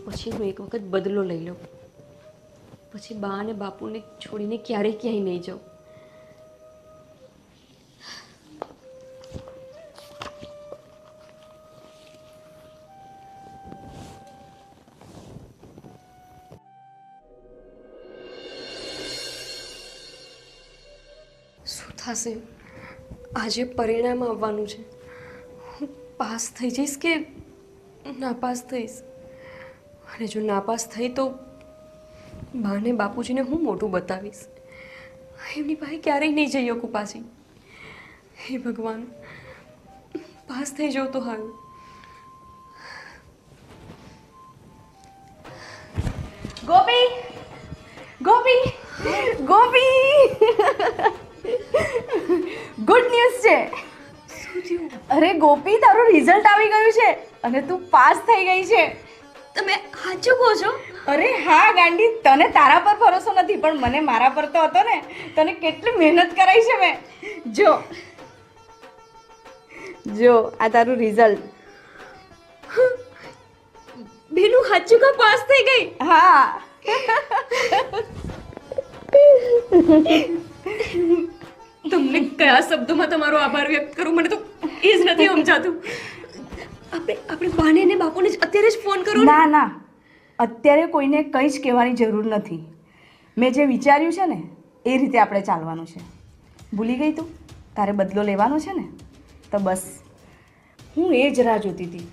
પછી હું એક વખત બદલો લઈ લઉં. પછી બા અને બાપુને છોડીને ક્યારેય ક્યાંય નહીં જાઉં. શું થશે? આજે પરિણામ આવવાનું છે. હું પાસ થઈ જઈશ કે નાપાસ થઈશ? અને જો નાપાસ થઈ તો બાને બાપુજીને હું મોટું બતાવીશ. એમની પાસે ક્યારેય નહીં જઈ શકું પાછી. હે ભગવાન, પાસ થઈ જાઉં તો સારું. ગોપી, ગોપી, ગોપી, ગુડ ન્યૂઝ છે. અરે ગોપી, તારું રિઝલ્ટ આવી ગયું છે અને તું પાસ થઈ ગઈ છે. તમે સાચું કહો છો? અરે હા ગાંડી, તને તારા પર ભરોસો નથી પણ મને મારા પર તો હતો ને. તને કેટલી મહેનત કરાઈ છે મેં. જો આ તારું રિઝલ્ટ. બેનું સાચું કા પાસ થઈ ગઈ? હા. તમને કયા શબ્દોમાં તમારો આભાર વ્યક્ત કરું મને તો એ જ નથી સમજાતું. આપણે બાને ને બાપુને અત્યારે જ ફોન કરો. ના ના, અત્યારે કોઈને કંઈ જ કહેવાની જરૂર નથી. મેં જે વિચાર્યું છે ને એ રીતે આપણે ચાલવાનું છે. ભૂલી ગઈ તું? તારે બદલો લેવાનો છે ને? તો બસ હું એ જ રાહ જોતી હતી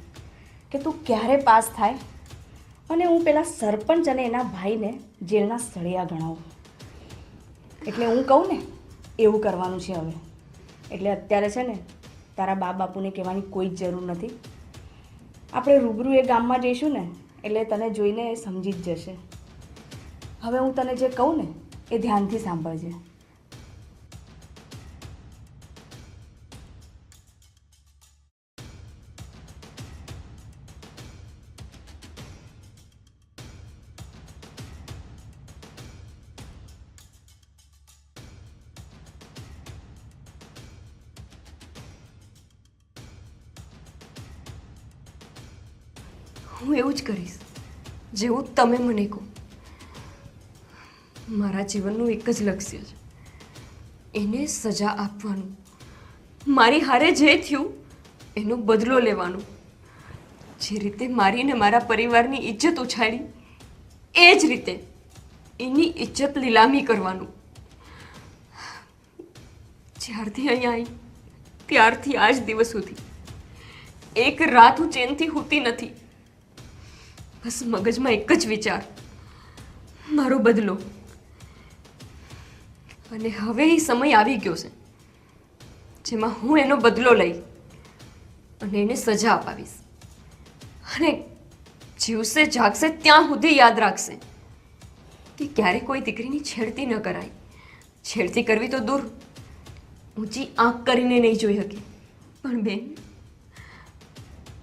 કે તું ક્યારે પાસ થાય અને હું પેલા સરપંચ અને એના ભાઈને જેલના સળિયા ગણાવું. એટલે હું કહું ને એવું કરવાનું છે હવે. એટલે અત્યારે છે ને તારા બા બાપુને કહેવાની કોઈ જ જરૂર નથી. આપણે રૂબરૂ એ ગામમાં જઈશું ને એટલે તને જોઈને એ સમજી જ જશે. હવે હું તને જે કહું ને એ ધ્યાનથી સાંભળજે. હું એવું જ કરીશ જેવું તમે મને કહો. મારા જીવનનું એક જ લક્ષ્ય છે, એને સજા આપવાનું. મારી હારે જે થયું એનો બદલો લેવાનો. જે રીતે મારીને મારા પરિવારની ઇજ્જત ઉછાળી એ જ રીતે એની ઇજ્જત લીલામી કરવાનું. જ્યારથી અહીંયા આવી ત્યારથી આજ દિવસ સુધી એક રાત હું ચેનથી સૂતી નથી. બસ મગજમાં એક જ વિચાર, મારો બદલો. અને હવે એ સમય આવી ગયો છે જેમાં હું એનો બદલો લઈ અને એને સજા અપાવીશ. અને જીવશે જાગશે ત્યાં સુધી યાદ રાખશે કે ક્યારે કોઈ દીકરીની છેડતી ન કરાય. છેડતી કરવી તો દૂર, ઊંચી આંખ કરીને નહીં જોઈ શકે. પણ બેન,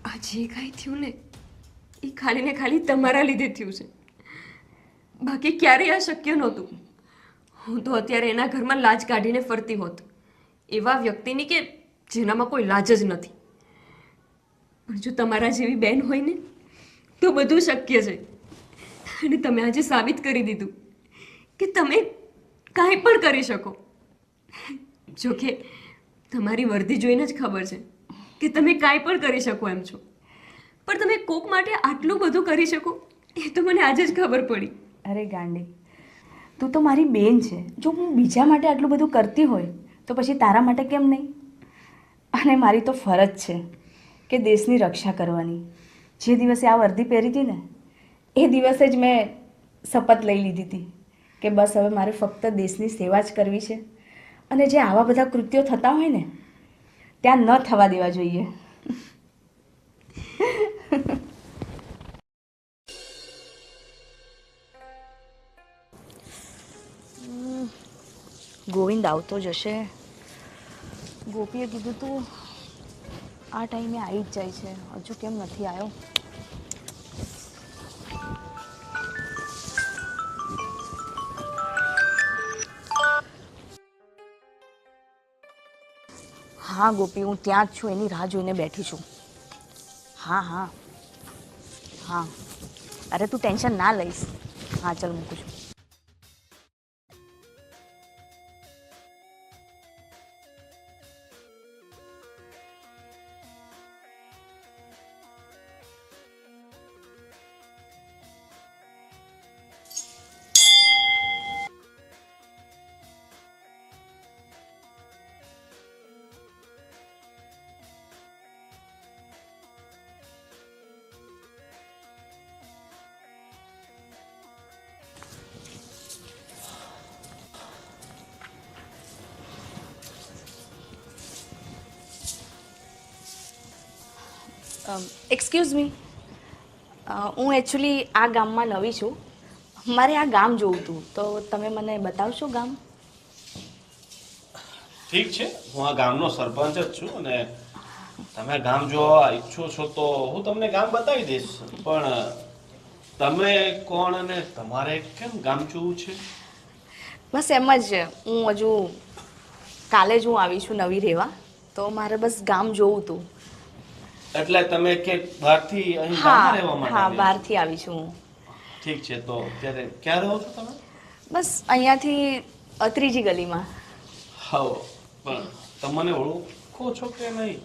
આ જે કાંઈ થયું ને એ ખાલી ને ખાલી તમારા લીધે થયું છે. બાકી ક્યારેય આ શક્ય નહોતું. હું તો અત્યારે એના ઘરમાં લાજ કાઢીને ફરતી હોત, એવા વ્યક્તિની કે જેનામાં કોઈ લાજ જ નથી. પણ જો તમારા જેવી બેન હોય ને તો બધું શક્ય છે. અને તમે આજે સાબિત કરી દીધું કે તમે કાંઈ પણ કરી શકો. જોકે તમારી વર્દી જોઈને જ ખબર છે કે તમે કાંઈ પણ કરી શકો એમ છો. પણ તમે કોક માટે આટલું બધું કરી શકો એ તો મને આજે જ ખબર પડી. અરે ગાંડી, તું તો મારી બેન છે. જો હું બીજા માટે આટલું બધું કરતી હોય તો પછી તારા માટે કેમ નહીં? અને મારી તો ફરજ છે કે દેશની રક્ષા કરવાની. જે દિવસે આ વર્દી પહેરી હતી ને એ દિવસે જ મેં શપથ લઈ લીધી હતી કે બસ હવે મારે ફક્ત દેશની સેવા જ કરવી છે અને જે આવા બધા કૃત્યો થતા હોય ને ત્યાં ન થવા દેવા જોઈએ. ગોવિંદ આવતો જ હશે. ગોપીએ કીધું તું આ ટાઈમે આવી જ જાય છે, હજુ કેમ નથી આવ્યો? હા ગોપી, હું ત્યાં જ છું, એની રાહ જોઈને બેઠી છું. હા હા હા, અરે તું ટેન્શન ના લઈશ. હા ચાલ મૂકું છું. એક્સક્યુઝ મી, હું એકચ્યુઅલી આ ગામમાં નવી છું. મારે આ ગામ જોવું હતું, તો તમે મને બતાવશો ગામ? ઠીક છે, હું આ ગામનો સરપંચ જ છું અને તમે ગામ જોવા ઈચ્છો છો તો હું તમને ગામ બતાવી દઈશ. પણ તમે કોણ અને તમારે કેમ ગામ જોવું છે? બસ એમ જ, હું હજુ કાલે જ હું આવી છું નવી રહેવા, તો મારે બસ ગામ જોવું હતું. એટલે તમે કે બહારથી અહીં ગામમાં રહેવા માટે હા, આવ્યા છો? બહારથી આવી છું હું. ઠીક છે, તો અત્યારે ક્યાં રહો છો તમે? બસ અહીંયાથી ત્રીજી ગલીમાં. હા, પણ તમને ઓળખો છો કે નહીં?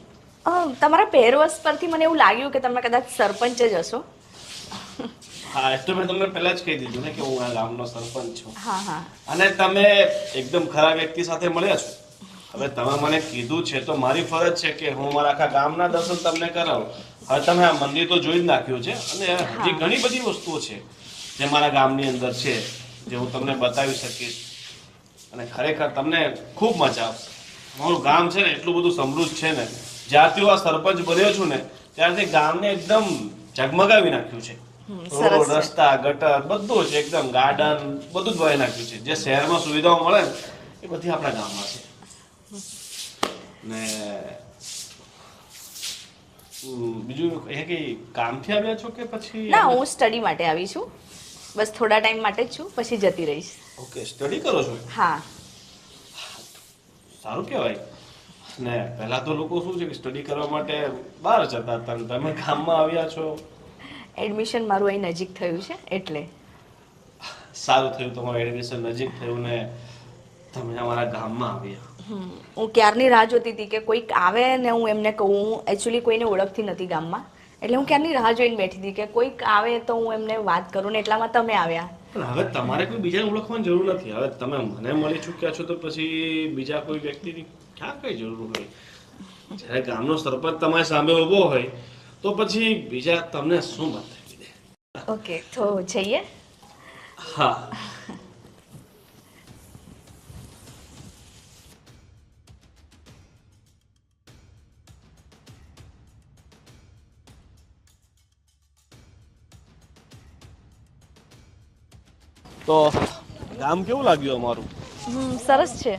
તમારા પહેરવેશ પરથી મને એવું લાગ્યું કે તમે કદાચ સરપંચ જ હશો. હા, એ તો મેં તમને પહેલા જ કહી દીધું ને કે હું આ ગામનો સરપંચ છું. હા હા. અને તમે એકદમ ખરા વ્યક્તિ સાથે મળ્યા છો. હવે તમે મને કીધું છે તો મારી ફરજ છે કે હું મારા આખા ગામના દર્શન તમને કરાવું. હવે તમે આ મંદિર તો જોઈ જ નાખ્યું છે અને હજી ઘણી બધી વસ્તુઓ છે જે મારા ગામની અંદર છે જે હું તમને બતાવી શકીશ અને ખરેખર તમને ખૂબ મજા આવશે. મારું ગામ છે ને એટલું બધું સમૃદ્ધ છે ને, જ્યારથી હું આ સરપંચ બન્યો છું ને ત્યારથી ગામને એકદમ ઝગમગાવી નાખ્યું છે. રોડ, રસ્તા, ગટર બધું છે, એકદમ ગાર્ડન બધું જ બનાવી નાખ્યું છે. જે શહેરમાં સુવિધાઓ મળે ને એ બધી આપણા ગામમાં છે. ને બીજું એ કઈ કામથી આવ્યા છો કે પછી? ના, હું સ્ટડી માટે આવી છું. બસ થોડા ટાઈમ માટે જ છું, પછી જતી રહીશ. ઓકે, સ્ટડી કરો છો? હા. સારું કહેવાય. ને પહેલા તો લોકો શું છે કે સ્ટડી કરવા માટે બહાર જતા હતા, તમે ગામમાં આવ્યા છો. એડમિશન મારું અહીં નજીક થયું છે એટલે. સારું થયું તમારું એડમિશન નજીક થયું ને તમે અમારા ગામમાં આવ્યા. હું ક્યારની રાહ જોતી હતી કે કોઈક આવે ને હું એમને કહું. હું એકચ્યુઅલી કોઈને ઓળખતી નથી ગામમાં, એટલે હું ક્યારની રાહ જોઈને બેઠી હતી કે કોઈક આવે તો હું એમને વાત કરું ને એટલામાં તમે આવ્યા. પણ હવે તમારે કોઈ બીજાને ઓળખવાની જરૂર નથી. હવે તમે મને મળી ચૂક્યા છો તો પછી બીજા કોઈ વ્યક્તિની ક્યાં કઈ જરૂર હોય? જ્યારે ગામનો સરપંચ તમારી સામે ઊભો હોય તો પછી બીજા તમને શું બતાવી દે? ઓકે, તો જઈએ. હા. તો ગામ કેવું લાગ્યું અમારું? સરસ છે.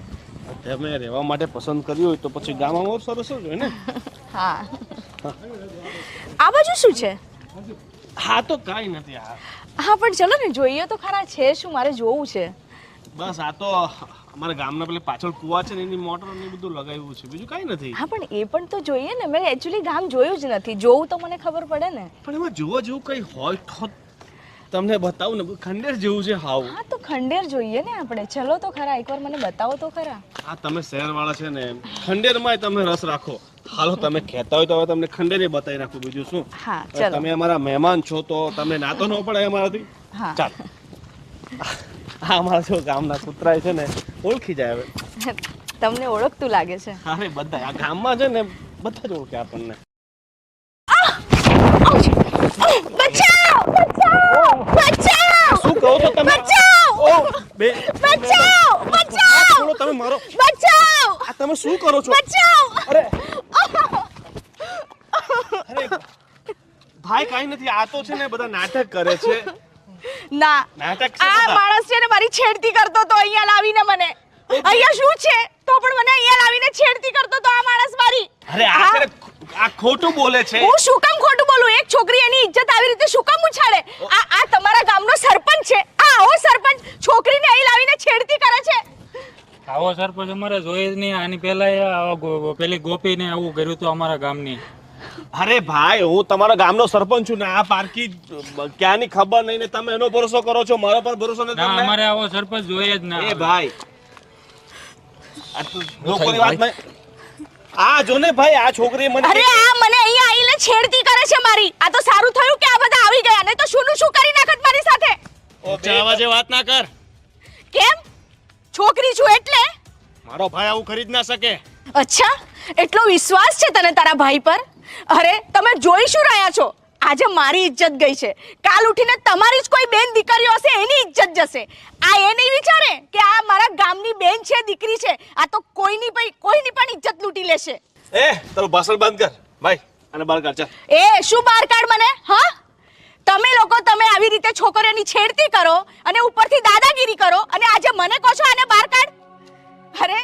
તમે રહેવા માટે પસંદ કર્યું હોય તો પછી ગામ અમારું સરસ જ હોય ને? હા. આ બાજુ શું છે? હા, તો કાંઈ નથી. હા, પણ ચલો ને જોઈએ તો ખરા છે શું, મારે જોવું છે. બસ આ તો અમારા ગામના પેલે પાછળ કુવા છે ને એની મોટર ને બધું લગાવ્યું છે, બીજું કાંઈ નથી. હા, પણ એ પણ તો જોઈએ ને. મેં એકચ્યુઅલી ગામ જોયું જ નથી. જોવું તો મને ખબર પડે ને. પણ એમાં જોવા જેવું કંઈ હોય તો તમને બતાવું ને. ખંડેર જેવું છે હાવ. હા, તો ખંડેર જોઈએ ને આપણે. ચલો તો ખરા, એકવાર મને બતાવો તો ખરા. હા, તમે શહેરવાળા છે ને, ખંડેરમાં તમે રસ રાખો. હાલો, તમે કહેતા હોય તો હવે તમને ખંડેરે બતાવી નાખું, બીજું શું. હા, ચલો. તમે અમારા મહેમાન છો તો તમને ના તો ન પડે અમારાથી. હા, ચાલ. હા, અમારા જો ગામના કૂતરાય છે ને ઓળખી જાય હવે. તમને ઓળખતું લાગે છે. અરે બધા આ ગામમાં છે ને બધા જ ઓળખે આપણને. બચાવ! બચાવ! બચાવ! શું કહો છો તમે? બચાવ! બે બચાવ બચાવ થોડો તમે મારો બચાવ આ તમે શું કરો છો? બચાવ અરે અરે ભાઈ કાઈ નથી, આ તો છે ને બધા નાટક કરે છે. ના નાટક છે આ બધા. માણસ છે ને મારી છેડતી કરતો તો અહીંયા લાવીને મને. અહીંયા શું છે તો પણ મને અહીંયા લાવીને છેડતી કરતો તો આ માણસ મારી. અરે આ છે ને, આ ખોટું બોલે છે. હું શું કામ ખોટું બોલું? એક છોકરી એની ઇજ્જત આવી રીતે શું કામ ઉછાળે? આ તમારા ગામનો સરપંચ છે. આ આવો સરપંચ છોકરીને અહીં લાવીને છેડતી કરે છે. આવો સરપંચ અમારે જોઈએ જ નહીં. આની પહેલા પેલી ગોપીને આવું કર્યું હતું અમારા ગામની. અરે ભાઈ, હું તમારા ગામનો સરપંચ છું ને આ પારકી ક્યાંની ખબર નહીં ને તમે એનો ભરોસો કરો છો, મારા પર ભરોસો નથી ના, તમને? અમારે આવો સરપંચ જોઈએ જ ના. એ ભાઈ આ તો લોકોની વાત નહીં. આ જો ને ભાઈ, આ છોકરીએ મને અરે આ મને અહીંયા આવીને છેડતી કરે છે મારી. આ તો સારું થયું કે આ બધા આવી ગયા, નહીં તો શુંનું શું કરી નાખત મારી સાથે. ઊંચા અવાજે વાત ના કર. કેમ? છોકરી છું એટલે? મારો ભાઈ આવું કરી જ ના શકે. અચ્છા, એટલો વિશ્વાસ છે તને તારા ભાઈ પર? અરે તમે જોઈ શું રહ્યા છો? આજે મારી ઇજ્જત ગઈ છે, કાલ ઉઠીને તમારી જ કોઈ બેન દીકરીઓ હશે એની ઇજ્જત જશે. આ એ નહીં વિચારે કે આ મારા ગામની બેન છે, દીકરી છે. આ તો કોઈની પણ ઇજ્જત લૂંટી લેશે. એ તારું ભાષણ બંધ કર ભાઈ, અને બહાર કાઢ ચાલ. એ શું બહાર કાઢ મને? હા, તમે લોકો તમે આવી રીતે છોકરીઓની છેડતી કરો અને ઉપરથી દાદાગીરી કરો અને આજે મને કહો છો આને બહાર કાઢ? અરે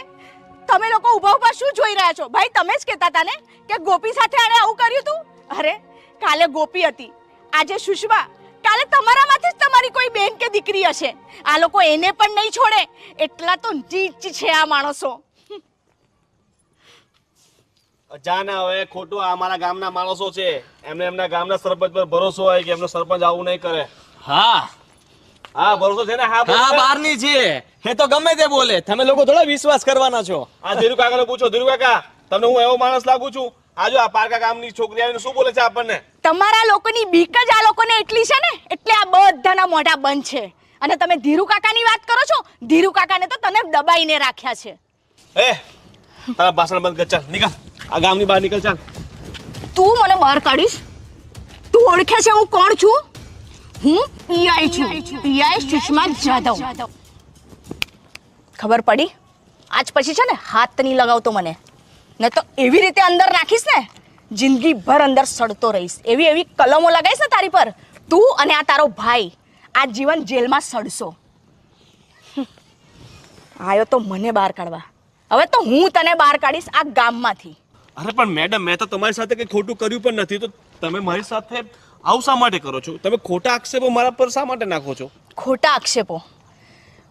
તમે લોકો ઊભા ઊભા શું જોઈ રહ્યા છો? ભાઈ તમે જ કહેતા હતા ને કે ગોપી સાથે આને આવું કર્યું હતું. અરે કાલે ગોપી હતી, આજે સુષ્મા, કાલે તમારામાંથી જ તમારી કોઈ બેન કે દીકરી હશે. આ લોકો એને પણ નહીં છોડે. એટલા તો નીચ છે આ માણસો. જાના હવે ખોટું, આ અમારા ગામના માણસો છે, એમને એમના ગામના સરપંચ પર ભરોસો હોય કે એમનો સરપંચ આવું નહીં કરે. હા હા ભરોસો છે ને? હા હા, બહારની છે એ તો ગમે તે બોલે, તમે લોકો થોડા વિશ્વાસ કરવાના છો. આ ધીરુ કાકાને પૂછો. ધીરુ કાકા, તમને હું એવો માણસ લાગુ છું? આજો આ પારકા ગામની છોકરી આવીને શું બોલે છે આપણને? તમારા લોકોની બીક જ આ લોકોને એટલી છે ને, એટલે આ બધાના મોઢા બંધ છે. અને તમે ધીરુ કાકાની વાત કરો છો? ધીરુ કાકાને તો તને દબાઈને રાખ્યા છે. એ તારા ભાષણ બંધ કર, ચાલ નીકળ આ ગામની બહાર નીકળ. ચાલ. તું મને બહાર કાઢીશ? તું ઓળખે છે હું કોણ છું? હું પીઆઈ છું, પીઆઈ સુષ્મા જાધવ. ખબર પડી? આજ પછી છે ને હાથ નહીં લગાવતો મને, ને તો એવી રીતે અંદર નાખીશ ને જિંદગી ભર અંદર સડતો રહીશ. એવી કલમો લગાવીશ ને તારી પર, તું અને આ તારો ભાઈ આ જીવન જેલમાં સડશો. આયો તો મને બહાર કાઢવા, હવે તો હું તને બહાર કાઢીશ આ ગામમાંથી. અરે પણ મેડમ, મેં તો તમારી સાથે કઈ ખોટું કર્યું પણ નથી, તો તમે મારી સાથે આવું શા માટે કરો છો? તમે ખોટા આક્ષેપો મારા પર શા માટે નાખો છો? ખોટા આક્ષેપો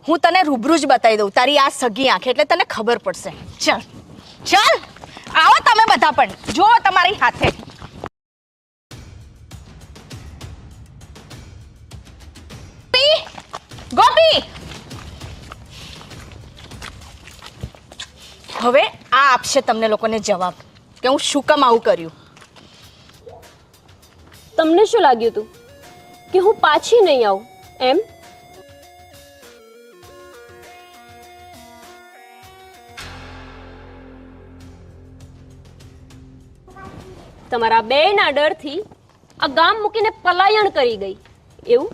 હું તને રૂબરૂ જ બતાવી દઉં, તારી આ સગી આંખ, એટલે તને ખબર પડશે. ચાલ ચાલ, આવો તમે બધા પણ જો તમારી હાથે. ગોપી, હવે આ આપશે તમને લોકોને જવાબ કે હું શું કામ આવું કર્યું. તમને શું લાગ્યું હતું કે હું પાછી નહીં આવું એમ? તમારા બેના ડરથી આ ગામ મૂકીને પલાયણ કરી ગઈ એવું?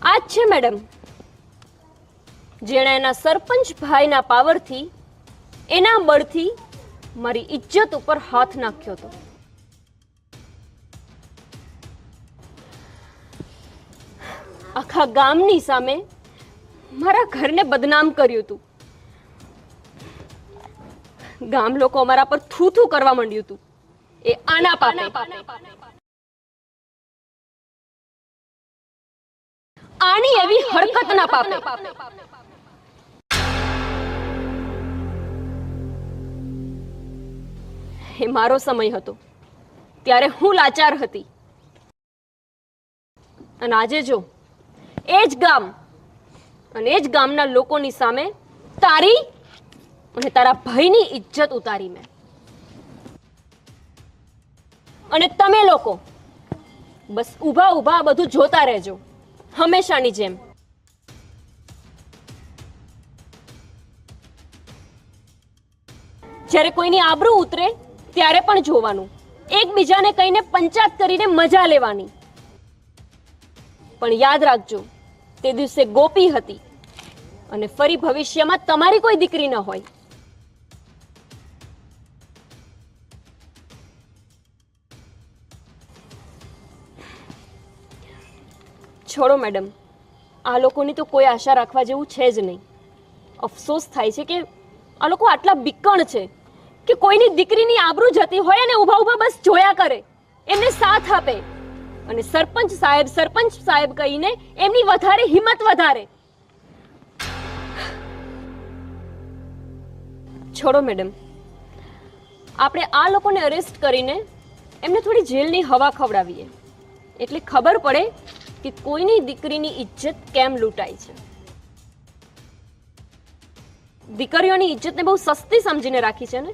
આ જ છે મેડમ, જેણે એના સરપંચ ભાઈના પાવરથી, એના બળથી મારી ઇજ્જત ઉપર હાથ નાખ્યો હતો. આખા ગામની સામે મારા ઘરને બદનામ કર્યું હતું. ગામ લોકો અમારા પર થૂ થૂ કરવા માંડ્યું હતું. એ આના પાપે, આની એવી હરકતના પાપે. એ મારો સમય હતો, ત્યારે હું લાચાર હતી. અને આજે જો એ જ ગામ અને એ જ ગામના લોકોની સામે તારી અને તારા ભાઈની ઇજ્જત ઉતારી મેં. અને તમે લોકો બસ ઊભા ઊભા બધું જોતા રહેજો હંમેશાની જેમ. જ્યારે કોઈની આબરૂ ઉતરે ત્યારે પણ જોવાનું, એકબીજાને કહીને પંચાયત કરીને મજા લેવાની. પણ યાદ રાખજો તે દિવસે ગોપી હતી અને ફરી ભવિષ્યમાં તમારી કોઈ દીકરી ન હોય. છોડો મેડમ, આ લોકોની તો કોઈ આશા રાખવા જેવું છે જ નહીં. અફસોસ થાય છે કે આ લોકો આટલા બીકણ છે કે કોઈની દીકરીની આબરૂ જતી હોય અને ઊભા ઊભા બસ જોયા કરે, એમને સાથ આપે અને સરપંચ સાહેબ કહીને એમની વધારે હિંમત વધારે. છોડો મેડમ, આપણે આ લોકોને અરેસ્ટ કરીને એમને થોડી જેલની હવા ખવડાવીએ એટલે ખબર પડે કે કોઈની દીકરીની ઇજ્જત કેમ લૂંટાય છે. દીકરીઓની ઇજ્જતને બહુ સસ્તી સમજીને રાખી છે ને,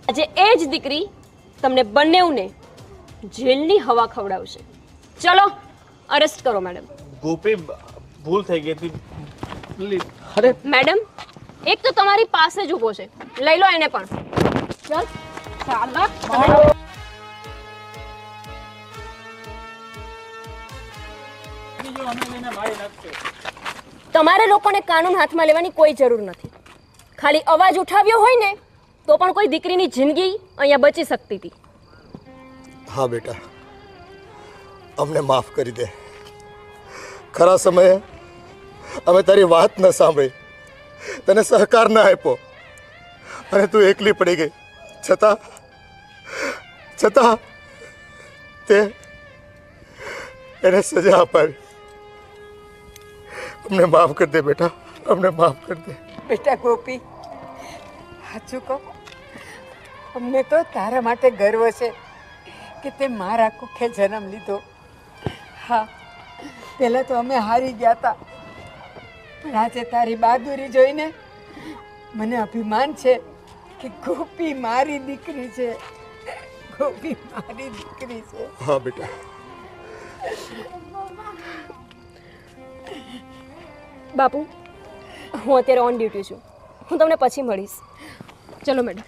આજે એ જ દીકરી તમને બંનેવને જેલની હવા ખવડાવશે. ચલો અરેસ્ટ કરો મેડમ. ગોપી ભૂલ થઈ ગઈ હતી. અરે મેડમ, એક તો તમારી પાસે જ ઊભો છે, લઈ લો એને પણ. ચાલ ચાલો. તમારે લોકોને કાનૂન હાથમાં લેવાની કોઈ જરૂર નથી. ખાલી અવાજ ઉઠાવ્યો હોય ને તો પણ કોઈ દીકરીની જિંદગી અહીંયા બચી શકતી હતી. હા બેટા, અમને માફ કરી દે. ખરા સમયે અમે તારી વાત ન સાંભળી, તને સહકાર ન આપ્યો અને તું એકલી પડી ગઈ. છતાં તે એને સજા અપાવી. અમને માફ કરી દે બેટા, અમને માફ કરી દે. બેટા ગોપી, સાચું કહું, અમને તો તારા માટે ગર્વ છે કે તે મારા કુખે જન્મ લીધો. હા, પહેલાં તો અમે હારી ગયા હતા, પણ આજે તારી બહાદુરી જોઈને મને અભિમાન છે કે ગોપી મારી દીકરી છે. ગોપી મારી દીકરી છે. હા બેટા. બાપુ, હું અત્યારે ઓન ડ્યુટી છું, હું તમને પછી મળીશ. ચલો મેડમ.